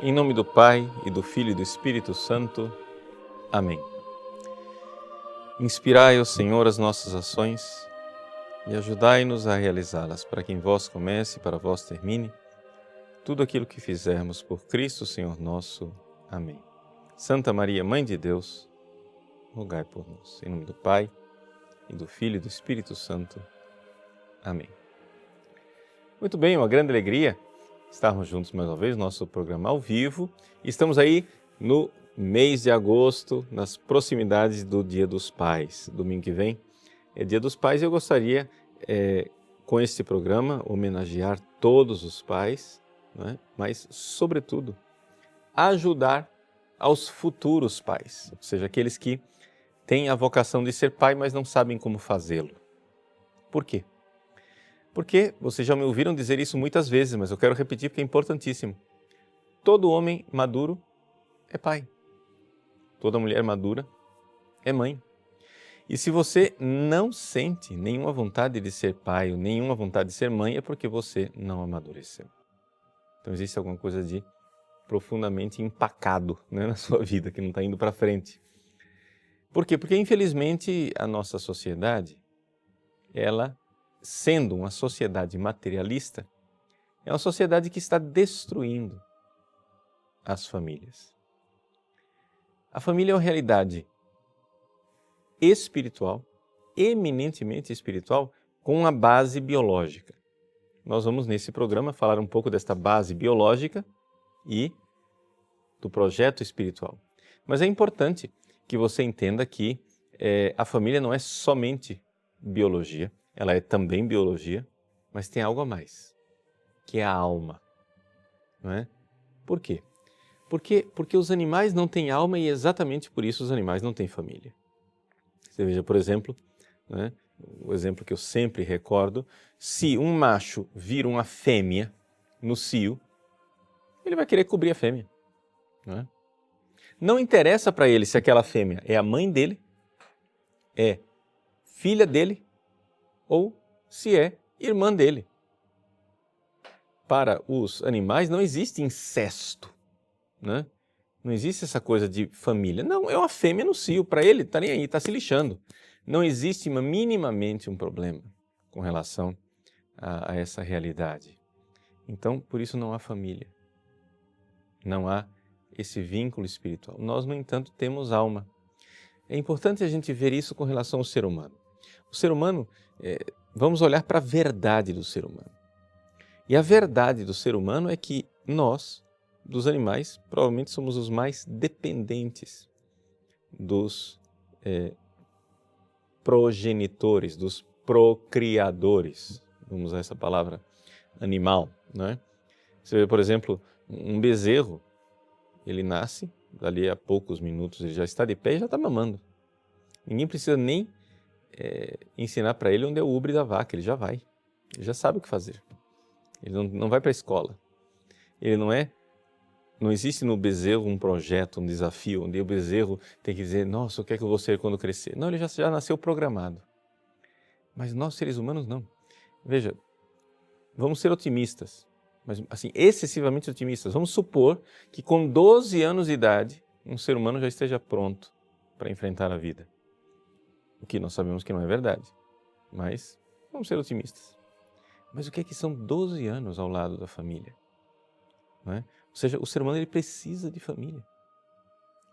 Em nome do Pai, e do Filho e do Espírito Santo. Amém. Inspirai, ó Senhor, as nossas ações e ajudai-nos a realizá-las, para que em vós comece e para vós termine tudo aquilo que fizermos por Cristo, Senhor nosso. Amém. Santa Maria, Mãe de Deus, rogai por nós. Em nome do Pai, e do Filho e do Espírito Santo. Amém. Muito bem, uma grande alegria estarmos juntos mais uma vez no nosso programa ao vivo. Estamos aí no mês de agosto, nas proximidades do Dia dos Pais. Domingo que vem é Dia dos Pais e eu gostaria, com este programa, homenagear todos os pais, né? Mas, sobretudo, ajudar aos futuros pais, ou seja, aqueles que têm a vocação de ser pai, mas não sabem como fazê-lo. Por quê? Porque vocês já me ouviram dizer isso muitas vezes, mas eu quero repetir porque é importantíssimo. Todo homem maduro é pai. Toda mulher madura é mãe. E se você não sente nenhuma vontade de ser pai ou nenhuma vontade de ser mãe, é porque você não amadureceu. Então existe alguma coisa de profundamente empacado, né, na sua vida, que não está indo para frente. Por quê? Porque infelizmente a nossa sociedade, ela, sendo uma sociedade materialista, é uma sociedade que está destruindo as famílias. A família é uma realidade espiritual, eminentemente espiritual, com uma base biológica. Nós vamos nesse programa falar um pouco desta base biológica e do projeto espiritual. Mas é importante que você entenda que a família não é somente biologia, ela é também biologia, mas tem algo a mais, que é a alma. Não é? Por quê? Porque os animais não têm alma e exatamente por isso os animais não têm família. Você veja, por exemplo, né, o exemplo que eu sempre recordo, se um macho vira uma fêmea no cio, ele vai querer cobrir a fêmea. Não é? Não interessa para ele se aquela fêmea é a mãe dele, é filha dele, ou se é irmã dele. Para os animais não existe incesto, né? Não existe essa coisa de família. Não, é uma fêmea no cio, para ele está nem aí, está se lixando. Não existe minimamente um problema com relação a essa realidade. Então, por isso não há família. Não há esse vínculo espiritual. Nós, no entanto, temos alma. É importante a gente ver isso com relação ao ser humano. O ser humano, vamos olhar para a verdade do ser humano. E a verdade do ser humano é que nós, dos animais, provavelmente somos os mais dependentes dos progenitores, dos procriadores. Vamos usar essa palavra animal, não é? Você vê, por exemplo, um bezerro, ele nasce, dali a poucos minutos ele já está de pé e já está mamando. Ninguém precisa nem ensinar para ele onde é o ubre da vaca, ele já vai, ele já sabe o que fazer. Ele não vai para a escola. Ele não existe no bezerro um projeto, um desafio, onde o bezerro tem que dizer, nossa, o que é que eu vou ser quando crescer? Não, ele já nasceu programado. Mas nós, seres humanos, não. Veja, vamos ser otimistas, mas assim, excessivamente otimistas. Vamos supor que com 12 anos de idade, um ser humano já esteja pronto para enfrentar a vida. O que nós sabemos que não é verdade, mas vamos ser otimistas. Mas o que é que são 12 anos ao lado da família? Não é? Ou seja, o ser humano ele precisa de família.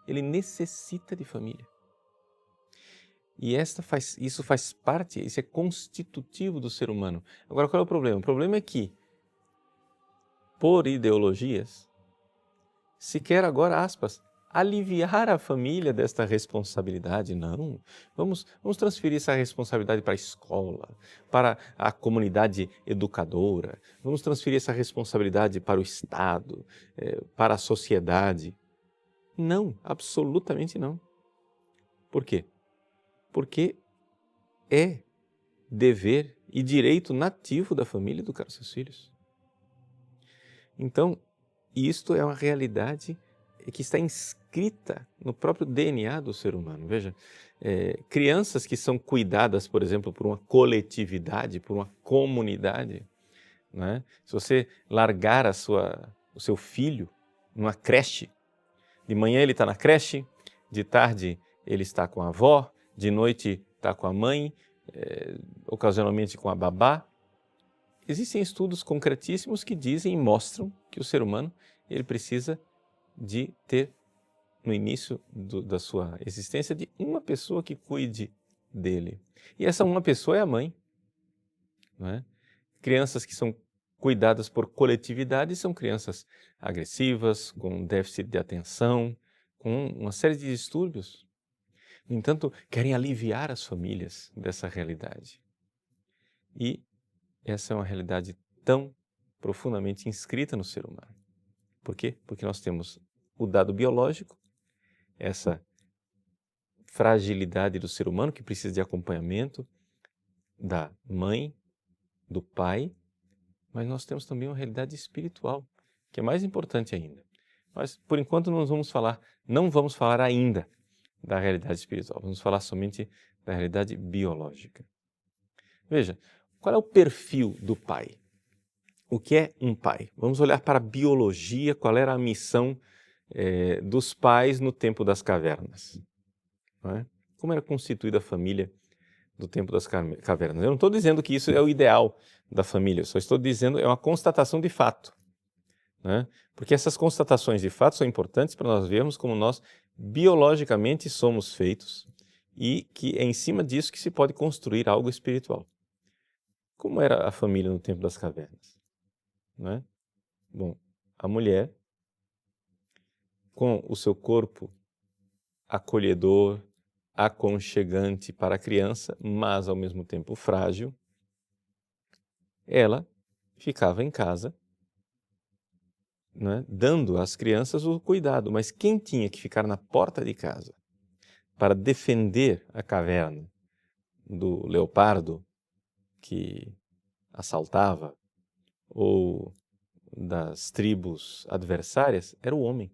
Ele necessita de família. E isso faz parte, isso é constitutivo do ser humano. Agora, qual é o problema? O problema é que, por ideologias, se quer agora, aspas, aliviar a família desta responsabilidade. Não, vamos transferir essa responsabilidade para a escola, para a comunidade educadora, vamos transferir essa responsabilidade para o Estado, para a sociedade. Não, absolutamente não. Por quê? Porque é dever e direito nativo da família educar os seus filhos. Então, isto é uma realidade que está inscrita no próprio DNA do ser humano. Veja, crianças que são cuidadas, por exemplo, por uma coletividade, por uma comunidade, né? Se você largar o seu filho numa creche. De manhã ele está na creche, de tarde ele está com a avó, de noite está com a mãe, ocasionalmente com a babá. Existem estudos concretíssimos que dizem e mostram que o ser humano ele precisa de ter, no início da sua existência, de uma pessoa que cuide dele. E essa uma pessoa é a mãe. Não é? Crianças que são cuidadas por coletividade são crianças agressivas, com déficit de atenção, com uma série de distúrbios. No entanto, querem aliviar as famílias dessa realidade. E essa é uma realidade tão profundamente inscrita no ser humano. Por quê? Porque nós temos o dado biológico, essa fragilidade do ser humano que precisa de acompanhamento da mãe, do pai, mas nós temos também uma realidade espiritual, que é mais importante ainda. Mas, por enquanto, não vamos falar ainda da realidade espiritual, vamos falar somente da realidade biológica. Veja, qual é o perfil do pai? O que é um pai? Vamos olhar para a biologia, qual era a missão dos pais no tempo das cavernas. Não é? Como era constituída a família do tempo das cavernas? Eu não estou dizendo que isso é o ideal da família, eu só estou dizendo é uma constatação de fato. Né? Porque essas constatações de fato são importantes para nós vermos como nós biologicamente somos feitos e que é em cima disso que se pode construir algo espiritual. Como era a família no tempo das cavernas? Né? Bom, a mulher, com o seu corpo acolhedor, aconchegante para a criança, mas ao mesmo tempo frágil, ela ficava em casa, né, dando às crianças o cuidado. Mas quem tinha que ficar na porta de casa para defender a caverna do leopardo que assaltava ou das tribos adversárias era o homem.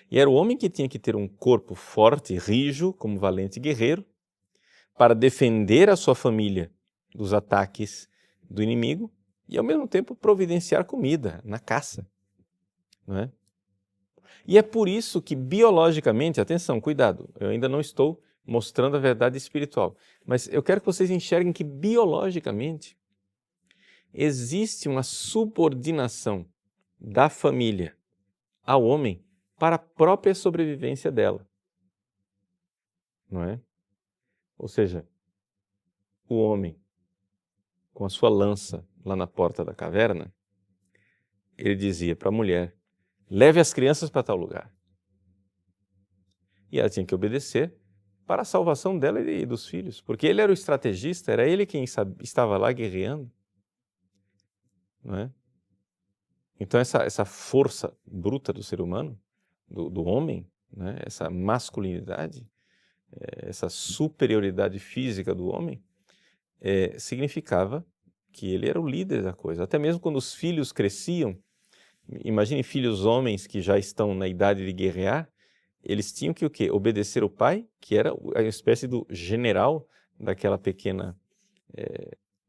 E era o homem que tinha que ter um corpo forte, rijo, como valente guerreiro, para defender a sua família dos ataques do inimigo e, ao mesmo tempo, providenciar comida na caça. Não é? E é por isso que, biologicamente, atenção, cuidado, eu ainda não estou mostrando a verdade espiritual, mas eu quero que vocês enxerguem que, biologicamente, existe uma subordinação da família ao homem para a própria sobrevivência dela. Não é? Ou seja, o homem, com a sua lança lá na porta da caverna, ele dizia para a mulher, leve as crianças para tal lugar. E ela tinha que obedecer para a salvação dela e dos filhos, porque ele era o estrategista, era ele quem estava lá guerreando. Não é? Então essa força bruta do ser humano, do homem, né? Essa masculinidade, essa superioridade física do homem, significava que ele era o líder da coisa. Até mesmo quando os filhos cresciam, imagine filhos homens que já estão na idade de guerrear, eles tinham que o quê? Obedecer o pai, que era a espécie do general daquela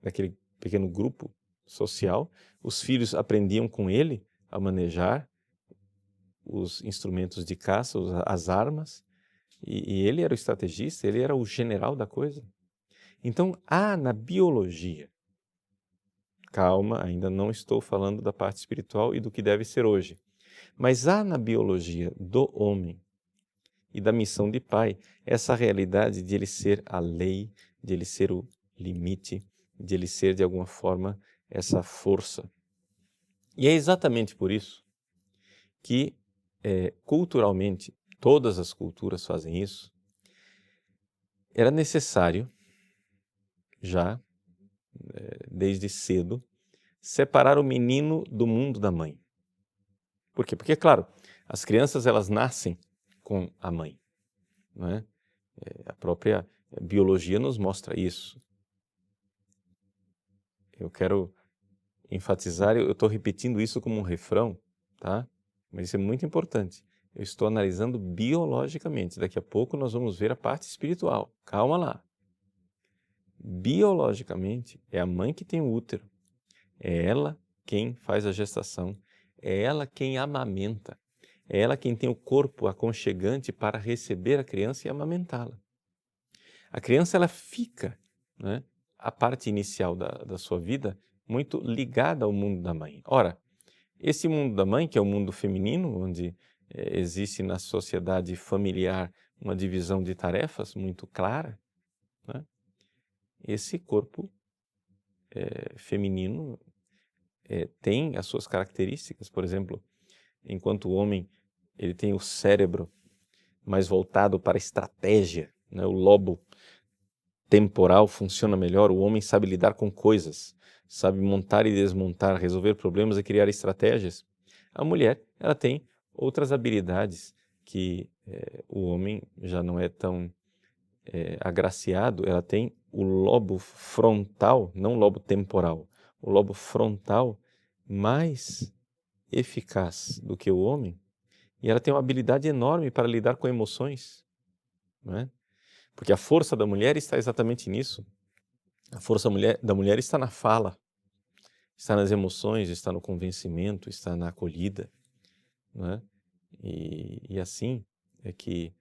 daquele pequeno grupo social. Os filhos aprendiam com ele a manejar os instrumentos de caça, as armas, e ele era o estrategista, ele era o general da coisa. Então, há na biologia, calma, ainda não estou falando da parte espiritual e do que deve ser hoje, mas há na biologia do homem e da missão de pai essa realidade de ele ser a lei, de ele ser o limite, de ele ser, de alguma forma, essa força. E é exatamente por isso que, culturalmente, todas as culturas fazem isso, era necessário, já desde cedo, separar o menino do mundo da mãe. Por quê? Porque, claro, as crianças elas nascem com a mãe. Não é? A própria biologia nos mostra isso. Eu quero enfatizar, eu estou repetindo isso como um refrão, tá? Mas isso é muito importante. Eu estou analisando biologicamente. Daqui a pouco nós vamos ver a parte espiritual. Calma lá. Biologicamente, é a mãe que tem o útero. É ela quem faz a gestação. é ela quem amamenta, é ela quem tem o corpo aconchegante para receber a criança e amamentá-la. A criança ela fica, né, a parte inicial da sua vida muito ligada ao mundo da mãe. Ora, esse mundo da mãe, que é o mundo feminino, onde existe na sociedade familiar uma divisão de tarefas muito clara, né, esse corpo feminino tem as suas características. Por exemplo, enquanto o homem ele tem o cérebro mais voltado para a estratégia, né, o lobo temporal funciona melhor, o homem sabe lidar com coisas, sabe montar e desmontar, resolver problemas e criar estratégias. A mulher, ela tem outras habilidades que o homem já não é tão agraciado. Ela tem o lobo frontal, não o lobo temporal, o lobo frontal mais eficaz do que o homem, e ela tem uma habilidade enorme para lidar com emoções, não é? Porque a força da mulher está exatamente nisso. A força da mulher está na fala, está nas emoções, está no convencimento, está na acolhida, não é? E assim é que,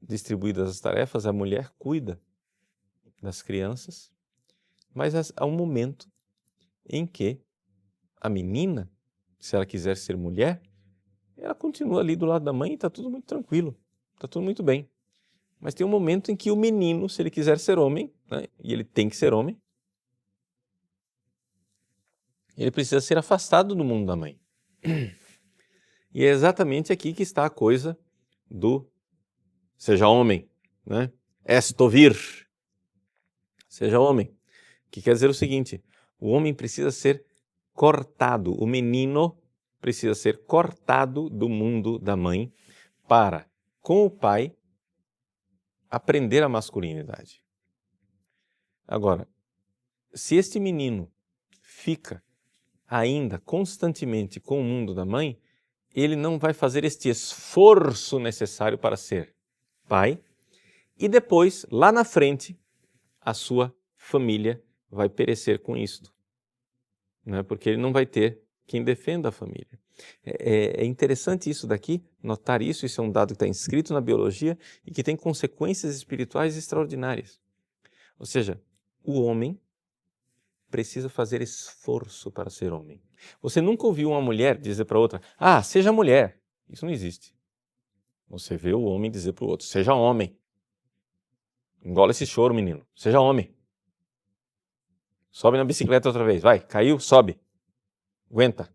distribuídas as tarefas, a mulher cuida das crianças, mas há um momento em que a menina, se ela quiser ser mulher, ela continua ali do lado da mãe e está tudo muito tranquilo, está tudo muito bem. Mas tem um momento em que o menino, se ele quiser ser homem, né, e ele tem que ser homem, ele precisa ser afastado do mundo da mãe. E é exatamente aqui que está a coisa do seja homem, né? Esto vir, seja homem. Que quer dizer o seguinte, o homem precisa ser cortado, o menino precisa ser cortado do mundo da mãe para, com o pai, aprender a masculinidade. Agora, se este menino fica ainda constantemente com o mundo da mãe, ele não vai fazer este esforço necessário para ser pai, e depois, lá na frente, a sua família vai perecer com isto, né? Porque ele não vai ter quem defenda a família. É interessante isso daqui, notar isso é um dado que está inscrito na biologia e que tem consequências espirituais extraordinárias. Ou seja, o homem precisa fazer esforço para ser homem. Você nunca ouviu uma mulher dizer para outra, seja mulher. Isso não existe. Você vê o homem dizer para o outro, seja homem. Engole esse choro, menino. Seja homem. Sobe na bicicleta outra vez. Vai, caiu, sobe. Aguenta.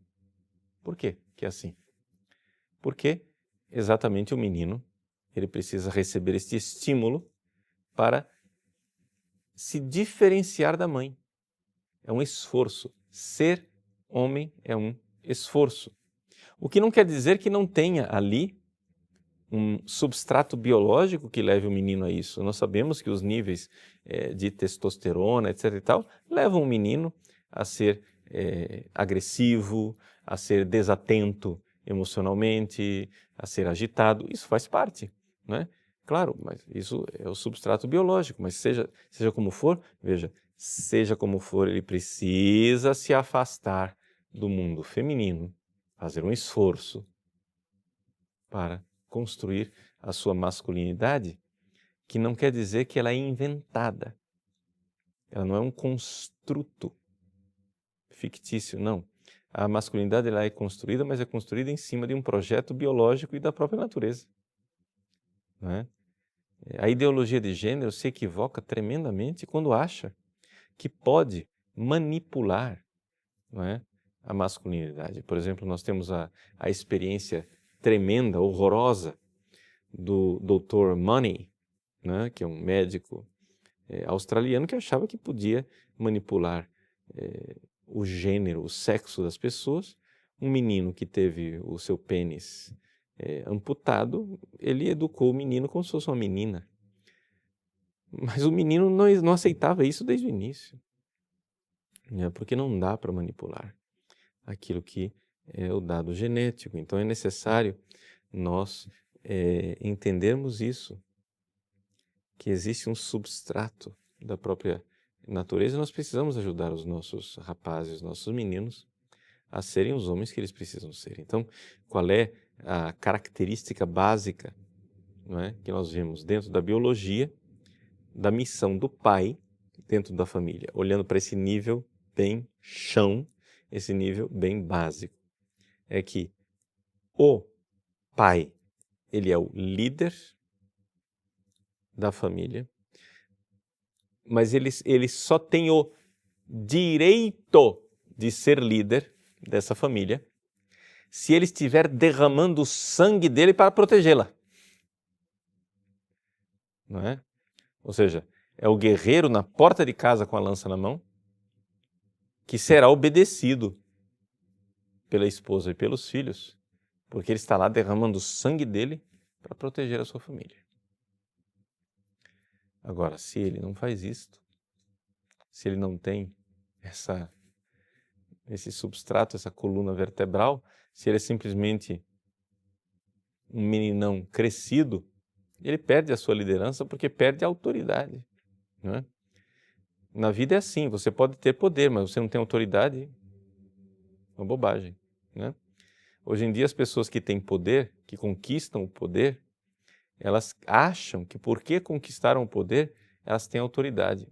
Por quê que é assim? Porque exatamente o menino, ele precisa receber este estímulo para se diferenciar da mãe. É um esforço. Ser homem é um esforço. O que não quer dizer que não tenha ali um substrato biológico que leve o menino a isso. Nós sabemos que os níveis de testosterona, etc. e tal, levam o menino a ser agressivo, a ser desatento emocionalmente, a ser agitado. Isso faz parte, né? Claro, mas isso é o substrato biológico, mas seja como for, veja, seja como for, ele precisa se afastar do mundo feminino, fazer um esforço para construir a sua masculinidade, que não quer dizer que ela é inventada. Ela não é um construto fictício, não. A masculinidade ela é construída, mas é construída em cima de um projeto biológico e da própria natureza. Não é? A ideologia de gênero se equivoca tremendamente quando acha que pode manipular, não é, a masculinidade. Por exemplo, nós temos a experiência tremenda, horrorosa, do Dr. Money, né, que é um médico australiano que achava que podia manipular o gênero, o sexo das pessoas. Um menino que teve o seu pênis amputado, ele educou o menino como se fosse uma menina. Mas o menino não aceitava isso desde o início, né, porque não dá para manipular aquilo que é o dado genético. Então é necessário nós entendermos isso, que existe um substrato da própria natureza, e nós precisamos ajudar os nossos rapazes, os nossos meninos, a serem os homens que eles precisam ser. Então, qual é a característica básica, não é, que nós vemos dentro da biologia, da missão do pai dentro da família, olhando para esse nível bem chão, esse nível bem básico? É que o pai, ele é o líder da família, mas ele só tem o direito de ser líder dessa família se ele estiver derramando o sangue dele para protegê-la. Não é? Ou seja, é o guerreiro na porta de casa com a lança na mão que será obedecido pela esposa e pelos filhos, porque ele está lá derramando o sangue dele para proteger a sua família. Agora, se ele não faz isto, se ele não tem esse substrato, essa coluna vertebral, se ele é simplesmente um meninão crescido, ele perde a sua liderança porque perde a autoridade. Não é? Na vida é assim, você pode ter poder, mas você não tem autoridade, é uma bobagem. Né? Hoje em dia as pessoas que têm poder, que conquistam o poder, elas acham que porque conquistaram o poder, elas têm autoridade.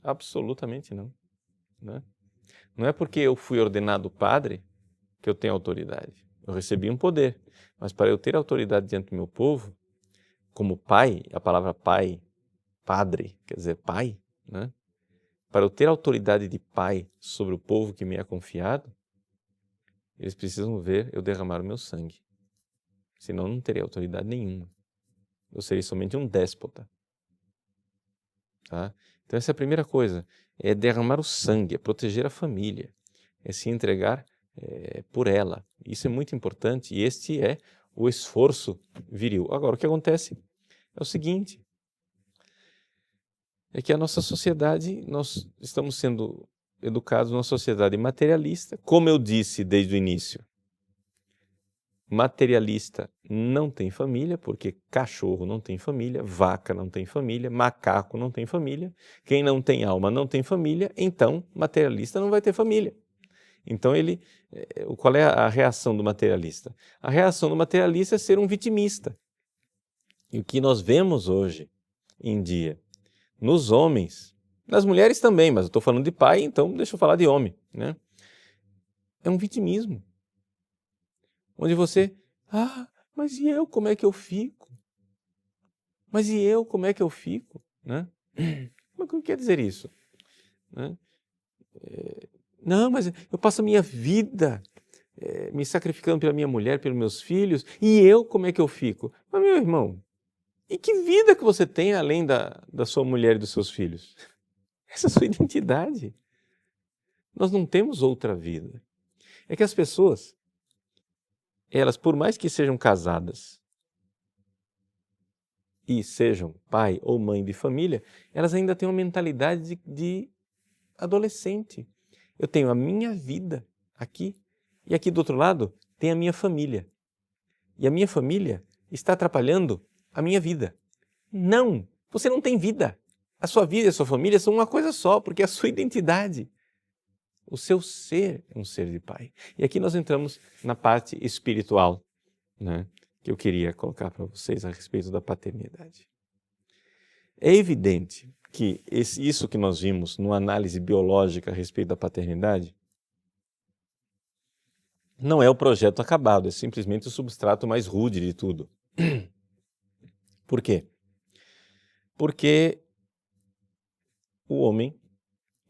Absolutamente não. Né? Não é porque eu fui ordenado padre que eu tenho autoridade. Eu recebi um poder, mas para eu ter autoridade diante do meu povo, como pai, a palavra pai, padre, quer dizer pai, né? Para eu ter autoridade de pai sobre o povo que me é confiado, eles precisam ver eu derramar o meu sangue. Senão eu não terei autoridade nenhuma. Eu serei somente um déspota. Tá? Então essa é a primeira coisa, é derramar o sangue, é proteger a família, é se entregar por ela. Isso é muito importante e este é o esforço viril. Agora, o que acontece é o seguinte, é que a nossa sociedade, nós estamos sendo educados numa sociedade materialista, como eu disse desde o início. Materialista não tem família, porque cachorro não tem família, vaca não tem família, macaco não tem família, quem não tem alma não tem família, então materialista não vai ter família. Então qual é a reação do materialista? A reação do materialista é ser um vitimista. E o que nós vemos hoje em dia nos homens, nas mulheres também, mas eu estou falando de pai, então deixa eu falar de homem, né? É um vitimismo. Onde você, mas e eu, como é que eu fico? Mas e eu, como é que eu fico? Né? Mas o que quer dizer isso? Né? Não, mas eu passo a minha vida me sacrificando pela minha mulher, pelos meus filhos, e eu, como é que eu fico? Mas, meu irmão, e que vida que você tem além da sua mulher e dos seus filhos? Essa é a sua identidade. Nós não temos outra vida. É que as pessoas, elas, por mais que sejam casadas e sejam pai ou mãe de família, elas ainda têm uma mentalidade de adolescente. Eu tenho a minha vida aqui e aqui do outro lado tem a minha família. E a minha família está atrapalhando a minha vida. Não, você não tem vida. A sua vida e a sua família são uma coisa só, porque é a sua identidade. O seu ser é um ser de pai. E aqui nós entramos na parte espiritual, né, que eu queria colocar para vocês a respeito da paternidade. É evidente que isso que nós vimos numa análise biológica a respeito da paternidade não é o projeto acabado, é simplesmente o substrato mais rude de tudo. Por quê? Porque o homem,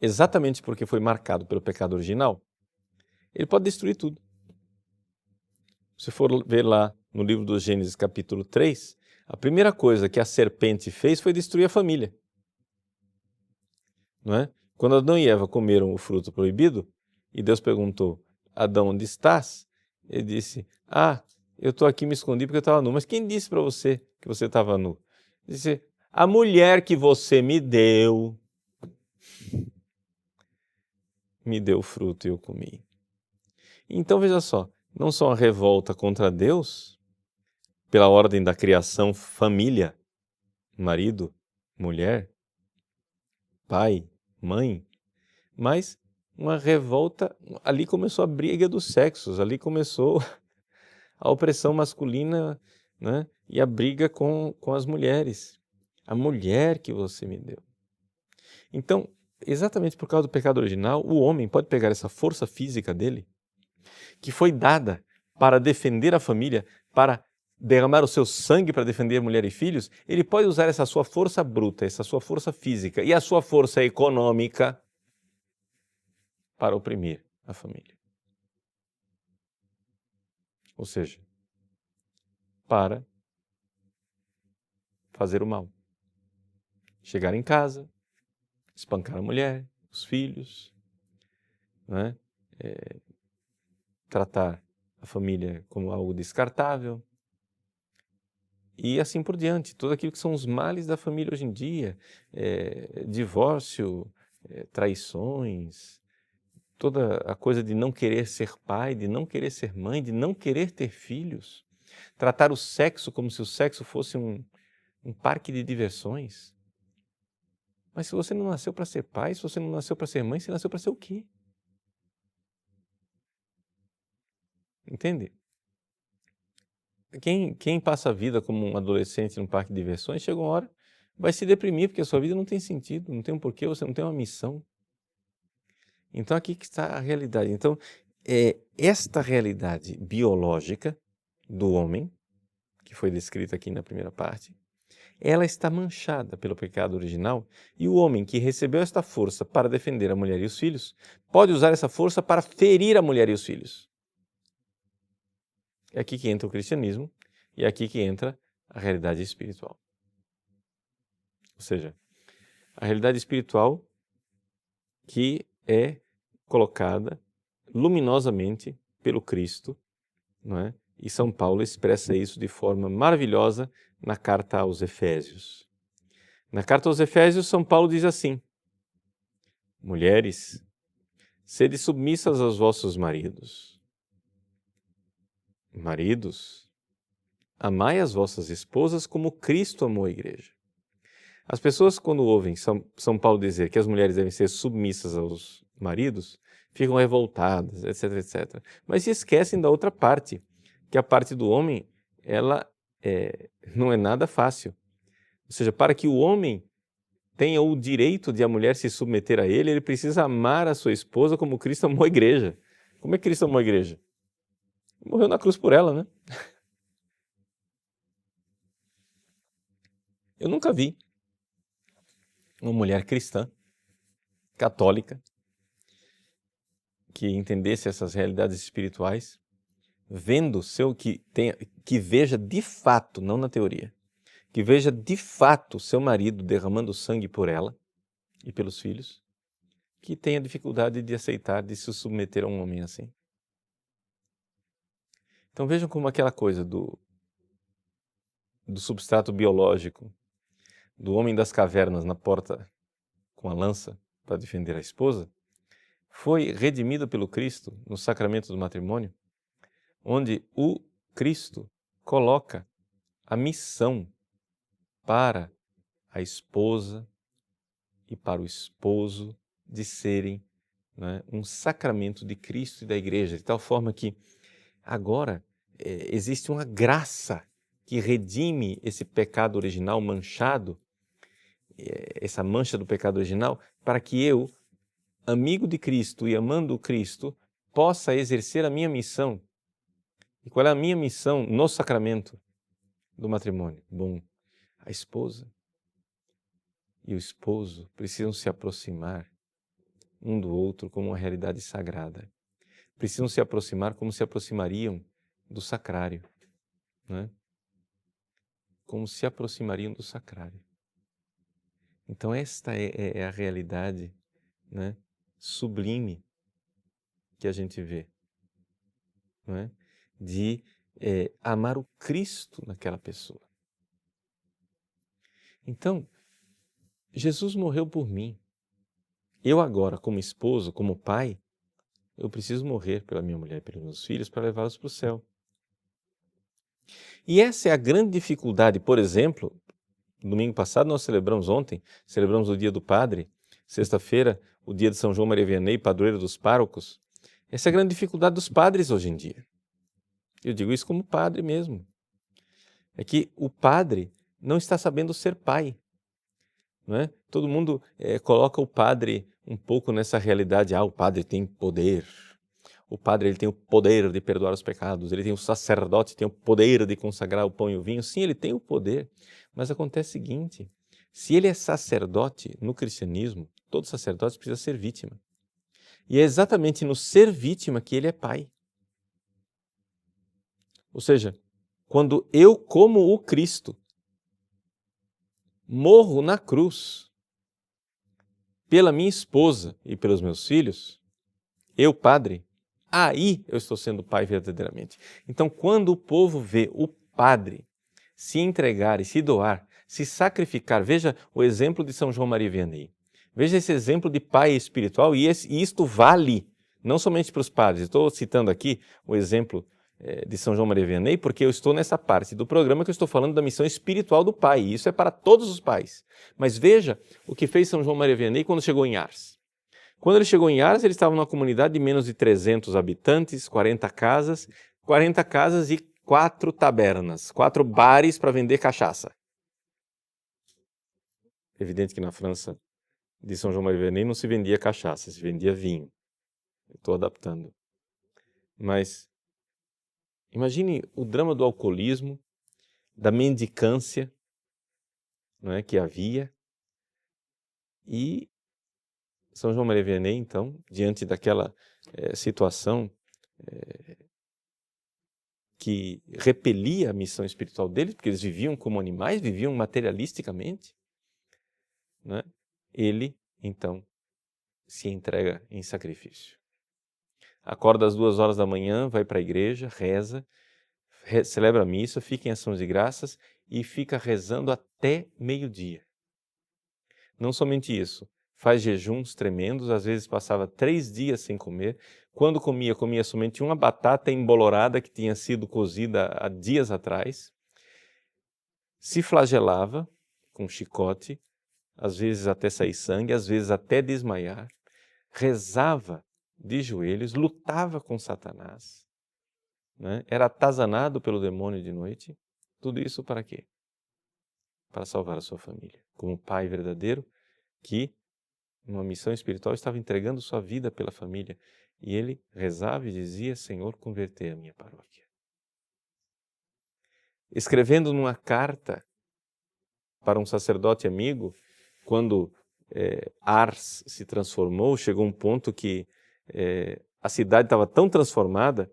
exatamente porque foi marcado pelo pecado original, ele pode destruir tudo. Se for ver lá no livro do Gênesis capítulo 3, a primeira coisa que a serpente fez foi destruir a família. Não é? Quando Adão e Eva comeram o fruto proibido, e Deus perguntou, Adão, onde estás? Ele disse, eu estou aqui, me escondi porque eu estava nu. Mas quem disse para você que você estava nu? Ele disse, a mulher que você me deu o fruto e eu comi. Então veja só, não só a revolta contra Deus, pela ordem da criação, família, marido, mulher, pai, mãe, mas uma revolta, ali começou a briga dos sexos, ali começou a opressão masculina, né? E a briga com as mulheres. A mulher que você me deu. Então, exatamente por causa do pecado original, o homem pode pegar essa força física dele, que foi dada para defender a família, para derramar o seu sangue para defender mulher e filhos, ele pode usar essa sua força bruta, essa sua força física e a sua força econômica para oprimir a família. Ou seja, para fazer o mal. Chegar em casa, espancar a mulher, os filhos, né? Tratar a família como algo descartável e assim por diante. Tudo aquilo que são os males da família hoje em dia, divórcio, traições, toda a coisa de não querer ser pai, de não querer ser mãe, de não querer ter filhos, tratar o sexo como se o sexo fosse um parque de diversões. Mas se você não nasceu para ser pai, se você não nasceu para ser mãe, você nasceu para ser o quê? Entende? Quem passa a vida como um adolescente num parque de diversões, chega uma hora, vai se deprimir, porque a sua vida não tem sentido, não tem um porquê, você não tem uma missão. Então aqui que está a realidade. Então, esta realidade biológica do homem, que foi descrita aqui na primeira parte, ela está manchada pelo pecado original, e o homem que recebeu esta força para defender a mulher e os filhos, pode usar essa força para ferir a mulher e os filhos. É aqui que entra o cristianismo e é aqui que entra a realidade espiritual. Ou seja, a realidade espiritual que é colocada luminosamente pelo Cristo, não é? E São Paulo expressa isso de forma maravilhosa na carta aos Efésios. Na carta aos Efésios, São Paulo diz assim: mulheres, sede submissas aos vossos maridos. Maridos, amai as vossas esposas como Cristo amou a igreja. As pessoas, quando ouvem São Paulo dizer que as mulheres devem ser submissas aos maridos, ficam revoltadas, etc, etc. Mas se esquecem da outra parte, que a parte do homem, ela não é nada fácil. Ou seja, para que o homem tenha o direito de a mulher se submeter a ele, ele precisa amar a sua esposa como Cristo amou a igreja. Como é que Cristo amou a igreja? Morreu na cruz por ela, né? Eu nunca vi uma mulher cristã, católica, que entendesse essas realidades espirituais, vendo que veja de fato, não na teoria, que veja de fato seu marido derramando sangue por ela e pelos filhos, que tenha dificuldade de aceitar, de se submeter a um homem assim. Então vejam como aquela coisa do substrato biológico, do homem das cavernas na porta com a lança para defender a esposa, foi redimido pelo Cristo no sacramento do matrimônio, onde o Cristo coloca a missão para a esposa e para o esposo de serem, né, um sacramento de Cristo e da igreja, de tal forma que agora existe uma graça que redime esse pecado original manchado, essa mancha do pecado original, para que eu, amigo de Cristo e amando Cristo, possa exercer a minha missão. E qual é a minha missão no sacramento do matrimônio? Bom, a esposa e o esposo precisam se aproximar um do outro como uma realidade sagrada. Precisam se aproximar como se aproximariam do sacrário, né? Como se aproximariam do sacrário. Então esta é a realidade, né, sublime que a gente vê, não é? De amar o Cristo naquela pessoa. Então, Jesus morreu por mim. Eu agora, como esposo, como pai, eu preciso morrer pela minha mulher e pelos meus filhos para levá-los para o céu. E essa é a grande dificuldade, por exemplo, domingo passado nós celebramos o Dia do Padre, sexta-feira, o dia de São João Maria Vianney, padroeiro dos párocos. Essa é a grande dificuldade dos padres hoje em dia. Eu digo isso como padre mesmo. É que o padre não está sabendo ser pai. Não é? Todo mundo coloca o padre um pouco nessa realidade. O padre tem poder. O padre ele tem o poder de perdoar os pecados. Ele tem o sacerdote, tem o poder de consagrar o pão e o vinho. Sim, ele tem o poder. Mas acontece o seguinte, se ele é sacerdote no cristianismo, todo sacerdote precisa ser vítima. E é exatamente no ser vítima que ele é pai. Ou seja, quando eu, como o Cristo, morro na cruz pela minha esposa e pelos meus filhos, eu, padre, aí eu estou sendo pai verdadeiramente. Então, quando o povo vê o padre se entregar e se doar, se sacrificar, veja o exemplo de São João Maria Vianney. Veja esse exemplo de pai espiritual e isto vale não somente para os padres. Estou citando aqui o exemplo de São João Maria Vianney porque eu estou nessa parte do programa que eu estou falando da missão espiritual do pai. E isso é para todos os pais. Mas veja o que fez São João Maria Vianney quando chegou em Ars. Quando ele chegou em Ars, ele estava numa comunidade de menos de 300 habitantes, 40 casas e 4 tabernas, 4 bares para vender cachaça. Evidente que na França de São João Maria Vianney não se vendia cachaça, se vendia vinho. Estou adaptando. Mas imagine o drama do alcoolismo, da mendicância, não é, que havia. E São João Maria Vianney, então, diante daquela situação que repelia a missão espiritual deles, porque eles viviam como animais, viviam materialisticamente, né? Ele, então, se entrega em sacrifício. Acorda às 2 horas da manhã, vai para a igreja, reza, celebra a missa, fica em ação de graças e fica rezando até meio-dia. Não somente isso, faz jejuns tremendos, às vezes passava 3 dias sem comer. Quando comia somente uma batata embolorada que tinha sido cozida há dias atrás. Se flagelava com chicote, às vezes até sair sangue, às vezes até desmaiar. Rezava de joelhos, lutava com Satanás, né? Era atazanado pelo demônio de noite. Tudo isso para quê? Para salvar a sua família. Como pai verdadeiro que, numa missão espiritual, estava entregando sua vida pela família. E ele rezava e dizia, Senhor, convertei a minha paróquia. Escrevendo numa carta para um sacerdote amigo, quando Ars se transformou, chegou um ponto que a cidade estava tão transformada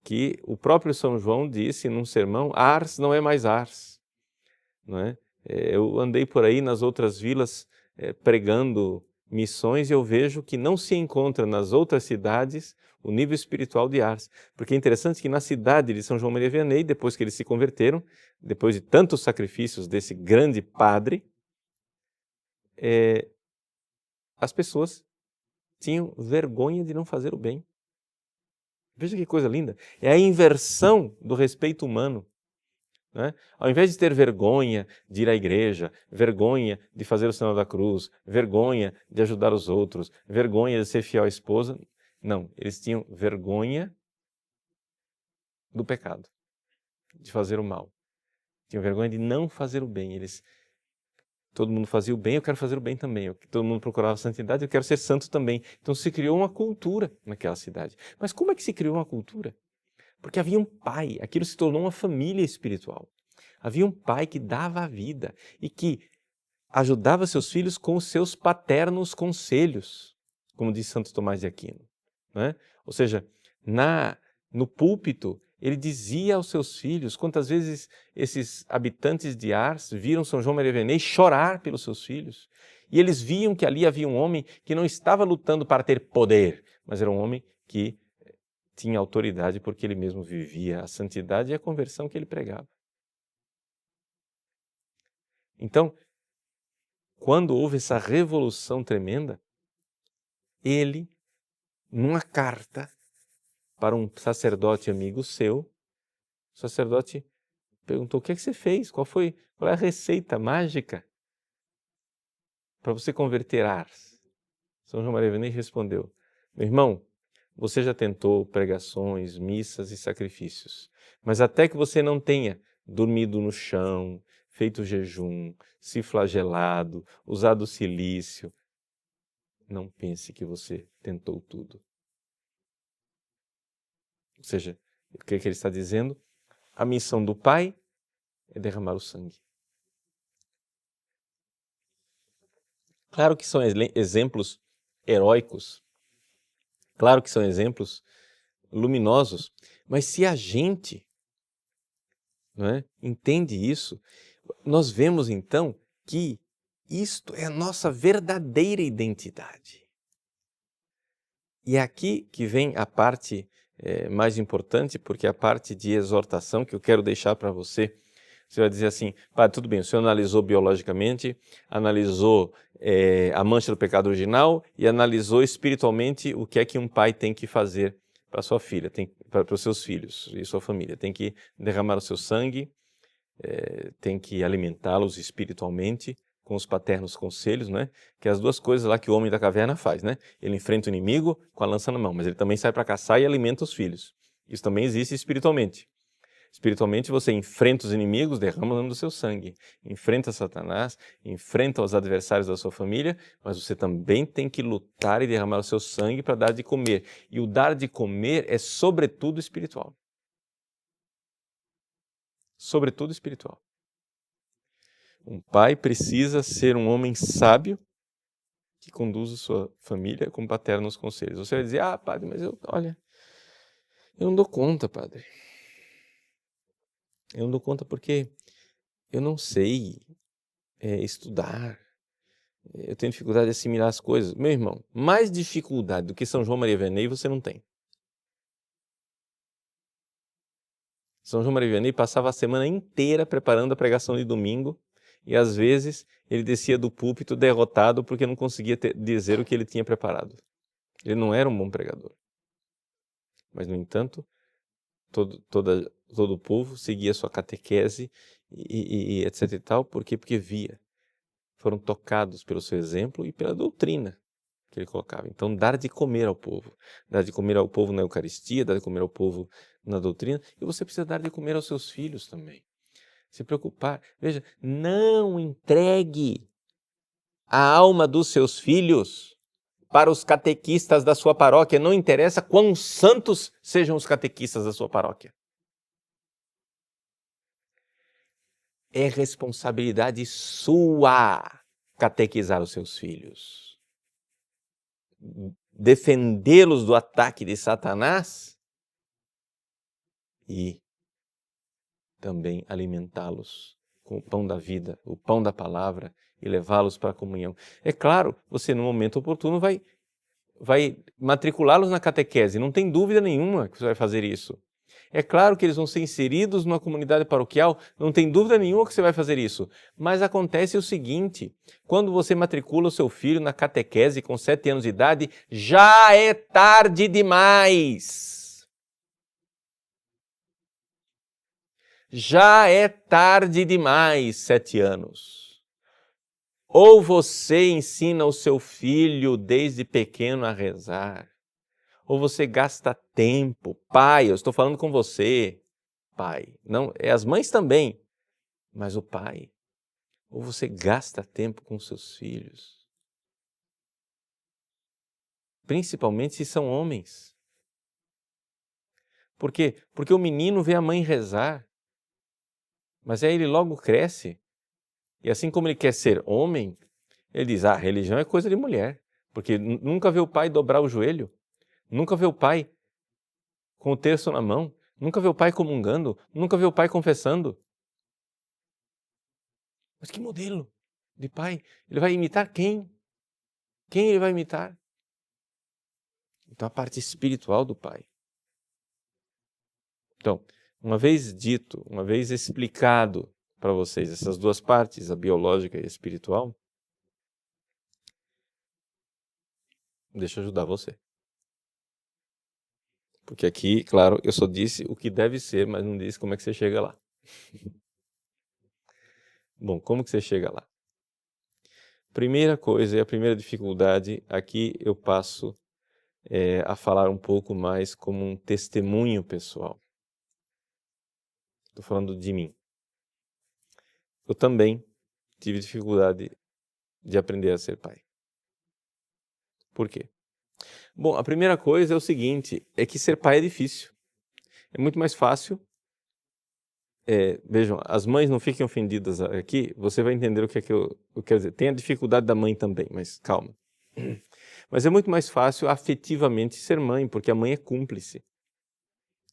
que o próprio São João disse num sermão, Ars não é mais Ars. Não é? Eu andei por aí nas outras vilas pregando missões e eu vejo que não se encontra nas outras cidades o nível espiritual de Ars. Porque é interessante que na cidade de São João Maria Vianney, depois que eles se converteram, depois de tantos sacrifícios desse grande padre, as pessoas tinham vergonha de não fazer o bem. Veja que coisa linda. É a inversão do respeito humano. Né? Ao invés de ter vergonha de ir à igreja, vergonha de fazer o sinal da cruz, vergonha de ajudar os outros, vergonha de ser fiel à esposa, não, eles tinham vergonha do pecado, de fazer o mal. Tinham vergonha de não fazer o bem. Todo mundo fazia o bem, eu quero fazer o bem também. Todo mundo procurava a santidade, eu quero ser santo também. Então se criou uma cultura naquela cidade. Mas como é que se criou uma cultura? Porque havia um pai, aquilo se tornou uma família espiritual. Havia um pai que dava a vida e que ajudava seus filhos com os seus paternos conselhos, como diz Santo Tomás de Aquino. Né? Ou seja, no púlpito, ele dizia aos seus filhos, quantas vezes esses habitantes de Ars viram São João Maria Vianney chorar pelos seus filhos. E eles viam que ali havia um homem que não estava lutando para ter poder, mas era um homem que tinha autoridade porque ele mesmo vivia a santidade e a conversão que ele pregava. Então, quando houve essa revolução tremenda, ele, numa carta para um sacerdote amigo seu, o sacerdote perguntou, o que é que você fez? Qual é a receita mágica para você converter Ars? São João Maria Vianney respondeu: meu irmão, você já tentou pregações, missas e sacrifícios, mas até que você não tenha dormido no chão, feito jejum, se flagelado, usado silício, não pense que você tentou tudo. Ou seja, o que ele está dizendo? A missão do Pai é derramar o sangue. Claro que são exemplos heróicos, claro que são exemplos luminosos, mas se a gente, não é, entende isso, nós vemos então que isto é a nossa verdadeira identidade. E é aqui que vem a parte mais importante, porque é a parte de exortação que eu quero deixar para você. Você vai dizer assim: padre, tudo bem, o senhor analisou biologicamente, analisou a mancha do pecado original e analisou espiritualmente o que é que um pai tem que fazer para sua filha, para os seus filhos e sua família. Tem que derramar o seu sangue, tem que alimentá-los espiritualmente com os paternos conselhos, né? Que é as duas coisas lá que o homem da caverna faz, né? Ele enfrenta o inimigo com a lança na mão, mas ele também sai para caçar e alimenta os filhos. Isso também existe espiritualmente. Espiritualmente você enfrenta os inimigos derramando o seu sangue, enfrenta Satanás, enfrenta os adversários da sua família, mas você também tem que lutar e derramar o seu sangue para dar de comer. E o dar de comer é sobretudo espiritual. Sobretudo espiritual. Um pai precisa ser um homem sábio que conduz a sua família com paternos conselhos. Você vai dizer: ah, padre, mas eu não dou conta, padre. Eu não dou conta porque eu não sei estudar. Eu tenho dificuldade de assimilar as coisas. Meu irmão, mais dificuldade do que São João Maria Vianney você não tem. São João Maria Vianney passava a semana inteira preparando a pregação de domingo e às vezes ele descia do púlpito derrotado porque não conseguia dizer o que ele tinha preparado. Ele não era um bom pregador. Mas, no entanto, todo o povo seguia sua catequese e etc e tal. Por quê? Porque via. Foram tocados pelo seu exemplo e pela doutrina que ele colocava. Então, dar de comer ao povo. Dar de comer ao povo na Eucaristia, dar de comer ao povo na doutrina. E você precisa dar de comer aos seus filhos também. Se preocupar. Veja, não entregue a alma dos seus filhos para os catequistas da sua paróquia. Não interessa quão santos sejam os catequistas da sua paróquia. É responsabilidade sua catequizar os seus filhos. Defendê-los do ataque de Satanás e também alimentá-los com o pão da vida, o pão da palavra e levá-los para a comunhão. É claro, você no momento oportuno vai matriculá-los na catequese, não tem dúvida nenhuma que você vai fazer isso. É claro que eles vão ser inseridos numa comunidade paroquial, não tem dúvida nenhuma que você vai fazer isso. Mas acontece o seguinte: quando você matricula o seu filho na catequese com 7 anos de idade, já é tarde demais. Já é tarde demais, 7 anos. Ou você ensina o seu filho desde pequeno a rezar, ou você gasta tempo. Pai, eu estou falando com você, pai. Não, as mães também, mas o pai. Ou você gasta tempo com seus filhos. Principalmente se são homens. Por quê? Porque o menino vê a mãe rezar, mas aí ele logo cresce. E assim como ele quer ser homem, ele diz: ah, religião é coisa de mulher. Porque nunca vê o pai dobrar o joelho. Nunca vê o pai com o terço na mão. Nunca vê o pai comungando. Nunca vê o pai confessando. Mas que modelo de pai? Ele vai imitar quem? Quem ele vai imitar? Então, a parte espiritual do pai. Então, uma vez dito, uma vez explicado para vocês essas duas partes, a biológica e a espiritual, deixa eu ajudar você. Porque aqui, claro, eu só disse o que deve ser, mas não disse como é que você chega lá. Bom, como que você chega lá? primeira coisa e a primeira dificuldade, aqui eu passo a falar um pouco mais como um testemunho pessoal. Estou falando de mim. Eu também tive dificuldade de aprender a ser pai. Por quê? Bom, a primeira coisa é o seguinte, é que ser pai é difícil. É muito mais fácil. Vejam, as mães não fiquem ofendidas aqui, você vai entender o que é que eu quero dizer. Tem a dificuldade da mãe também, mas calma. Mas é muito mais fácil afetivamente ser mãe, porque a mãe é cúmplice.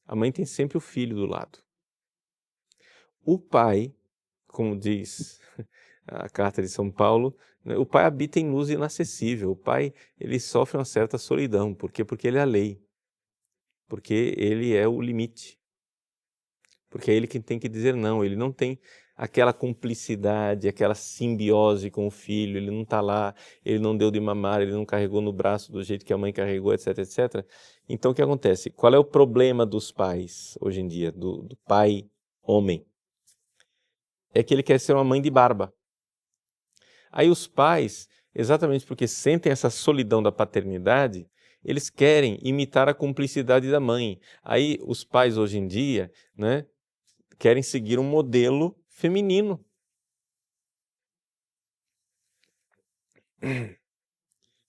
A mãe tem sempre o filho do lado. O pai, como diz a carta de São Paulo, né, o pai habita em luz inacessível. O pai, ele sofre uma certa solidão. Por quê? Porque ele é a lei. Porque ele é o limite. Porque é ele que tem que dizer não. Ele não tem aquela cumplicidade, aquela simbiose com o filho. Ele não está lá, ele não deu de mamar, ele não carregou no braço do jeito que a mãe carregou, etc, etc. Então o que acontece? Qual é o problema dos pais hoje em dia, do pai homem? É que ele quer ser uma mãe de barba. Aí os pais, exatamente porque sentem essa solidão da paternidade, eles querem imitar a cumplicidade da mãe. Aí os pais hoje em dia, né, querem seguir um modelo feminino.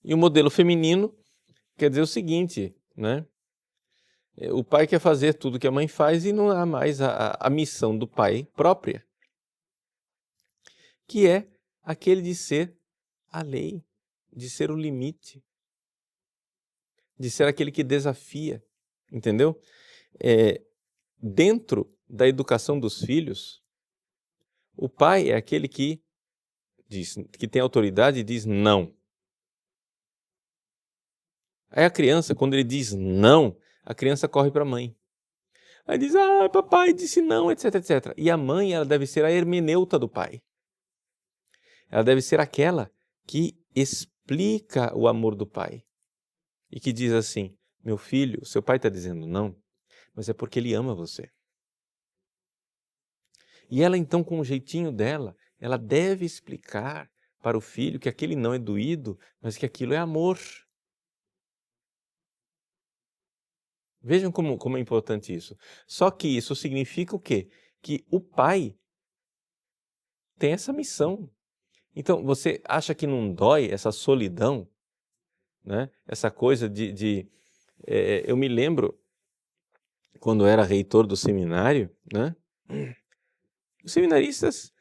E o modelo feminino quer dizer o seguinte, né? O pai quer fazer tudo que a mãe faz e não há mais a missão do pai própria, que é aquele de ser a lei, de ser o limite, de ser aquele que desafia, entendeu? Dentro da educação dos filhos, o pai é aquele que diz, que tem autoridade e diz não. Aí a criança, quando ele diz não, a criança corre para a mãe. Aí diz, papai disse não, etc, etc. E a mãe, ela deve ser a hermeneuta do pai. Ela deve ser aquela que explica o amor do pai. E que diz assim, meu filho, seu pai está dizendo não, mas é porque ele ama você. E ela então, com o jeitinho dela, ela deve explicar para o filho que aquele não é doído, mas que aquilo é amor. Vejam como é importante isso. Só que isso significa o quê? Que o pai tem essa missão. Então, você acha que não dói essa solidão? Né? Essa coisa eu me lembro, quando eu era reitor do seminário, né? Os seminaristas,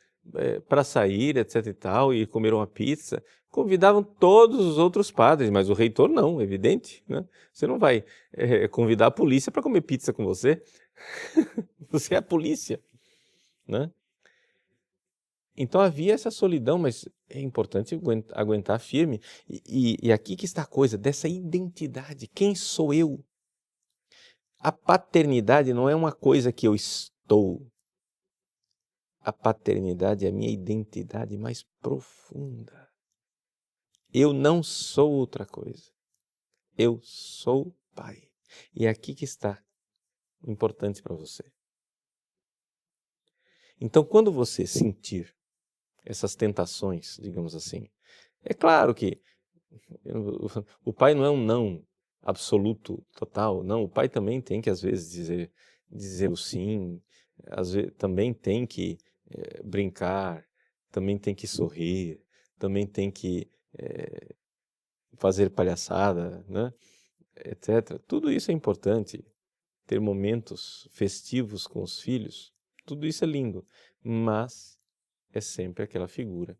para sair, etc e tal, e comer uma pizza, convidavam todos os outros padres, mas o reitor não, evidente. Né? Você não vai convidar a polícia para comer pizza com você. Você é a polícia. Né? Então havia essa solidão, mas é importante aguentar firme. E aqui que está a coisa, dessa identidade. Quem sou eu? A paternidade não é uma coisa que eu estou. A paternidade é a minha identidade mais profunda. Eu não sou outra coisa. Eu sou pai. E é aqui que está o importante para você. Então, quando você sentir essas tentações, digamos assim, é claro que o pai não é um não absoluto, total. Não, o pai também tem que, às vezes, dizer o sim, às vezes, também tem que brincar, também tem que sorrir, também tem que fazer palhaçada, né? etc. Tudo isso é importante, ter momentos festivos com os filhos, tudo isso é lindo, mas é sempre aquela figura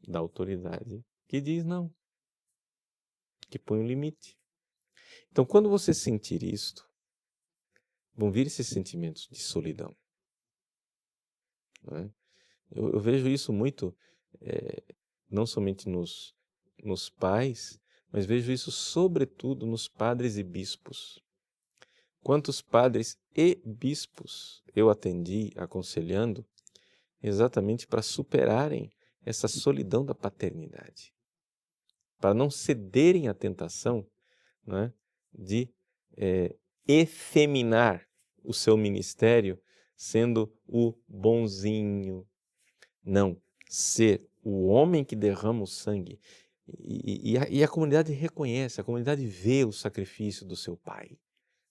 da autoridade que diz não, que põe um limite. Então, quando você sentir isto, vão vir esses sentimentos de solidão. Não é? Eu vejo isso muito, não somente nos pais, mas vejo isso sobretudo nos padres e bispos. Quantos padres e bispos eu atendi aconselhando exatamente para superarem essa solidão da paternidade, para não cederem à tentação, né, de efeminar o seu ministério sendo o bonzinho. Não, ser o homem que derrama o sangue. E a comunidade reconhece, a comunidade vê o sacrifício do seu pai,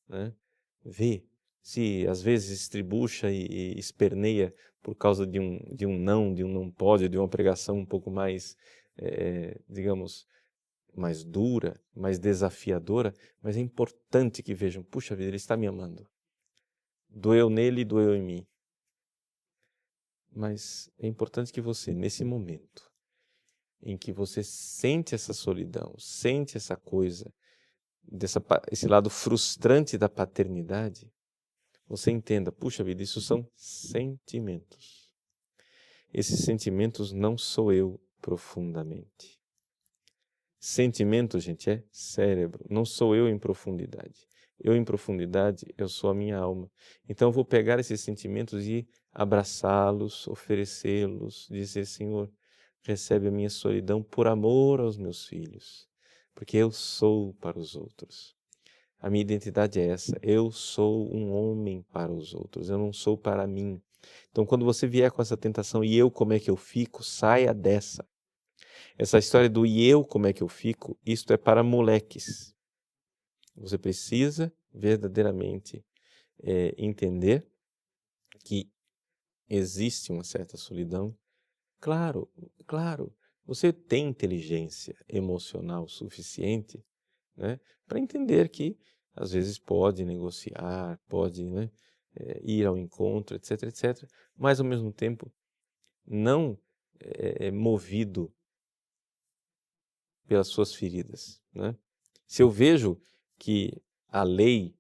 né? Vê, se às vezes estribucha e esperneia por causa de um não pode, de uma pregação um pouco mais, digamos, mais dura, mais desafiadora, mas é importante que vejam, puxa vida, ele está me amando. Doeu nele e doeu em mim. Mas é importante que você, nesse momento, em que você sente essa solidão, sente essa coisa, esse lado frustrante da paternidade, você entenda, puxa vida, isso são sentimentos. Esses sentimentos não sou eu profundamente. Sentimento, gente, é cérebro, não sou eu em profundidade. Eu em profundidade, eu sou a minha alma. Então eu vou pegar esses sentimentos e abraçá-los, oferecê-los, dizer, Senhor, recebe a minha solidão por amor aos meus filhos, porque eu sou para os outros. A minha identidade é essa, eu sou um homem para os outros, eu não sou para mim. Então quando você vier com essa tentação, e eu como é que eu fico, saia dessa. Essa história do e eu como é que eu fico, isto é para moleques. Você precisa verdadeiramente entender que existe uma certa solidão. Claro, você tem inteligência emocional suficiente, né, para entender que às vezes pode negociar, pode, né, ir ao encontro, etc, etc. Mas ao mesmo tempo não movido pelas suas feridas, né? Se eu vejo que a lei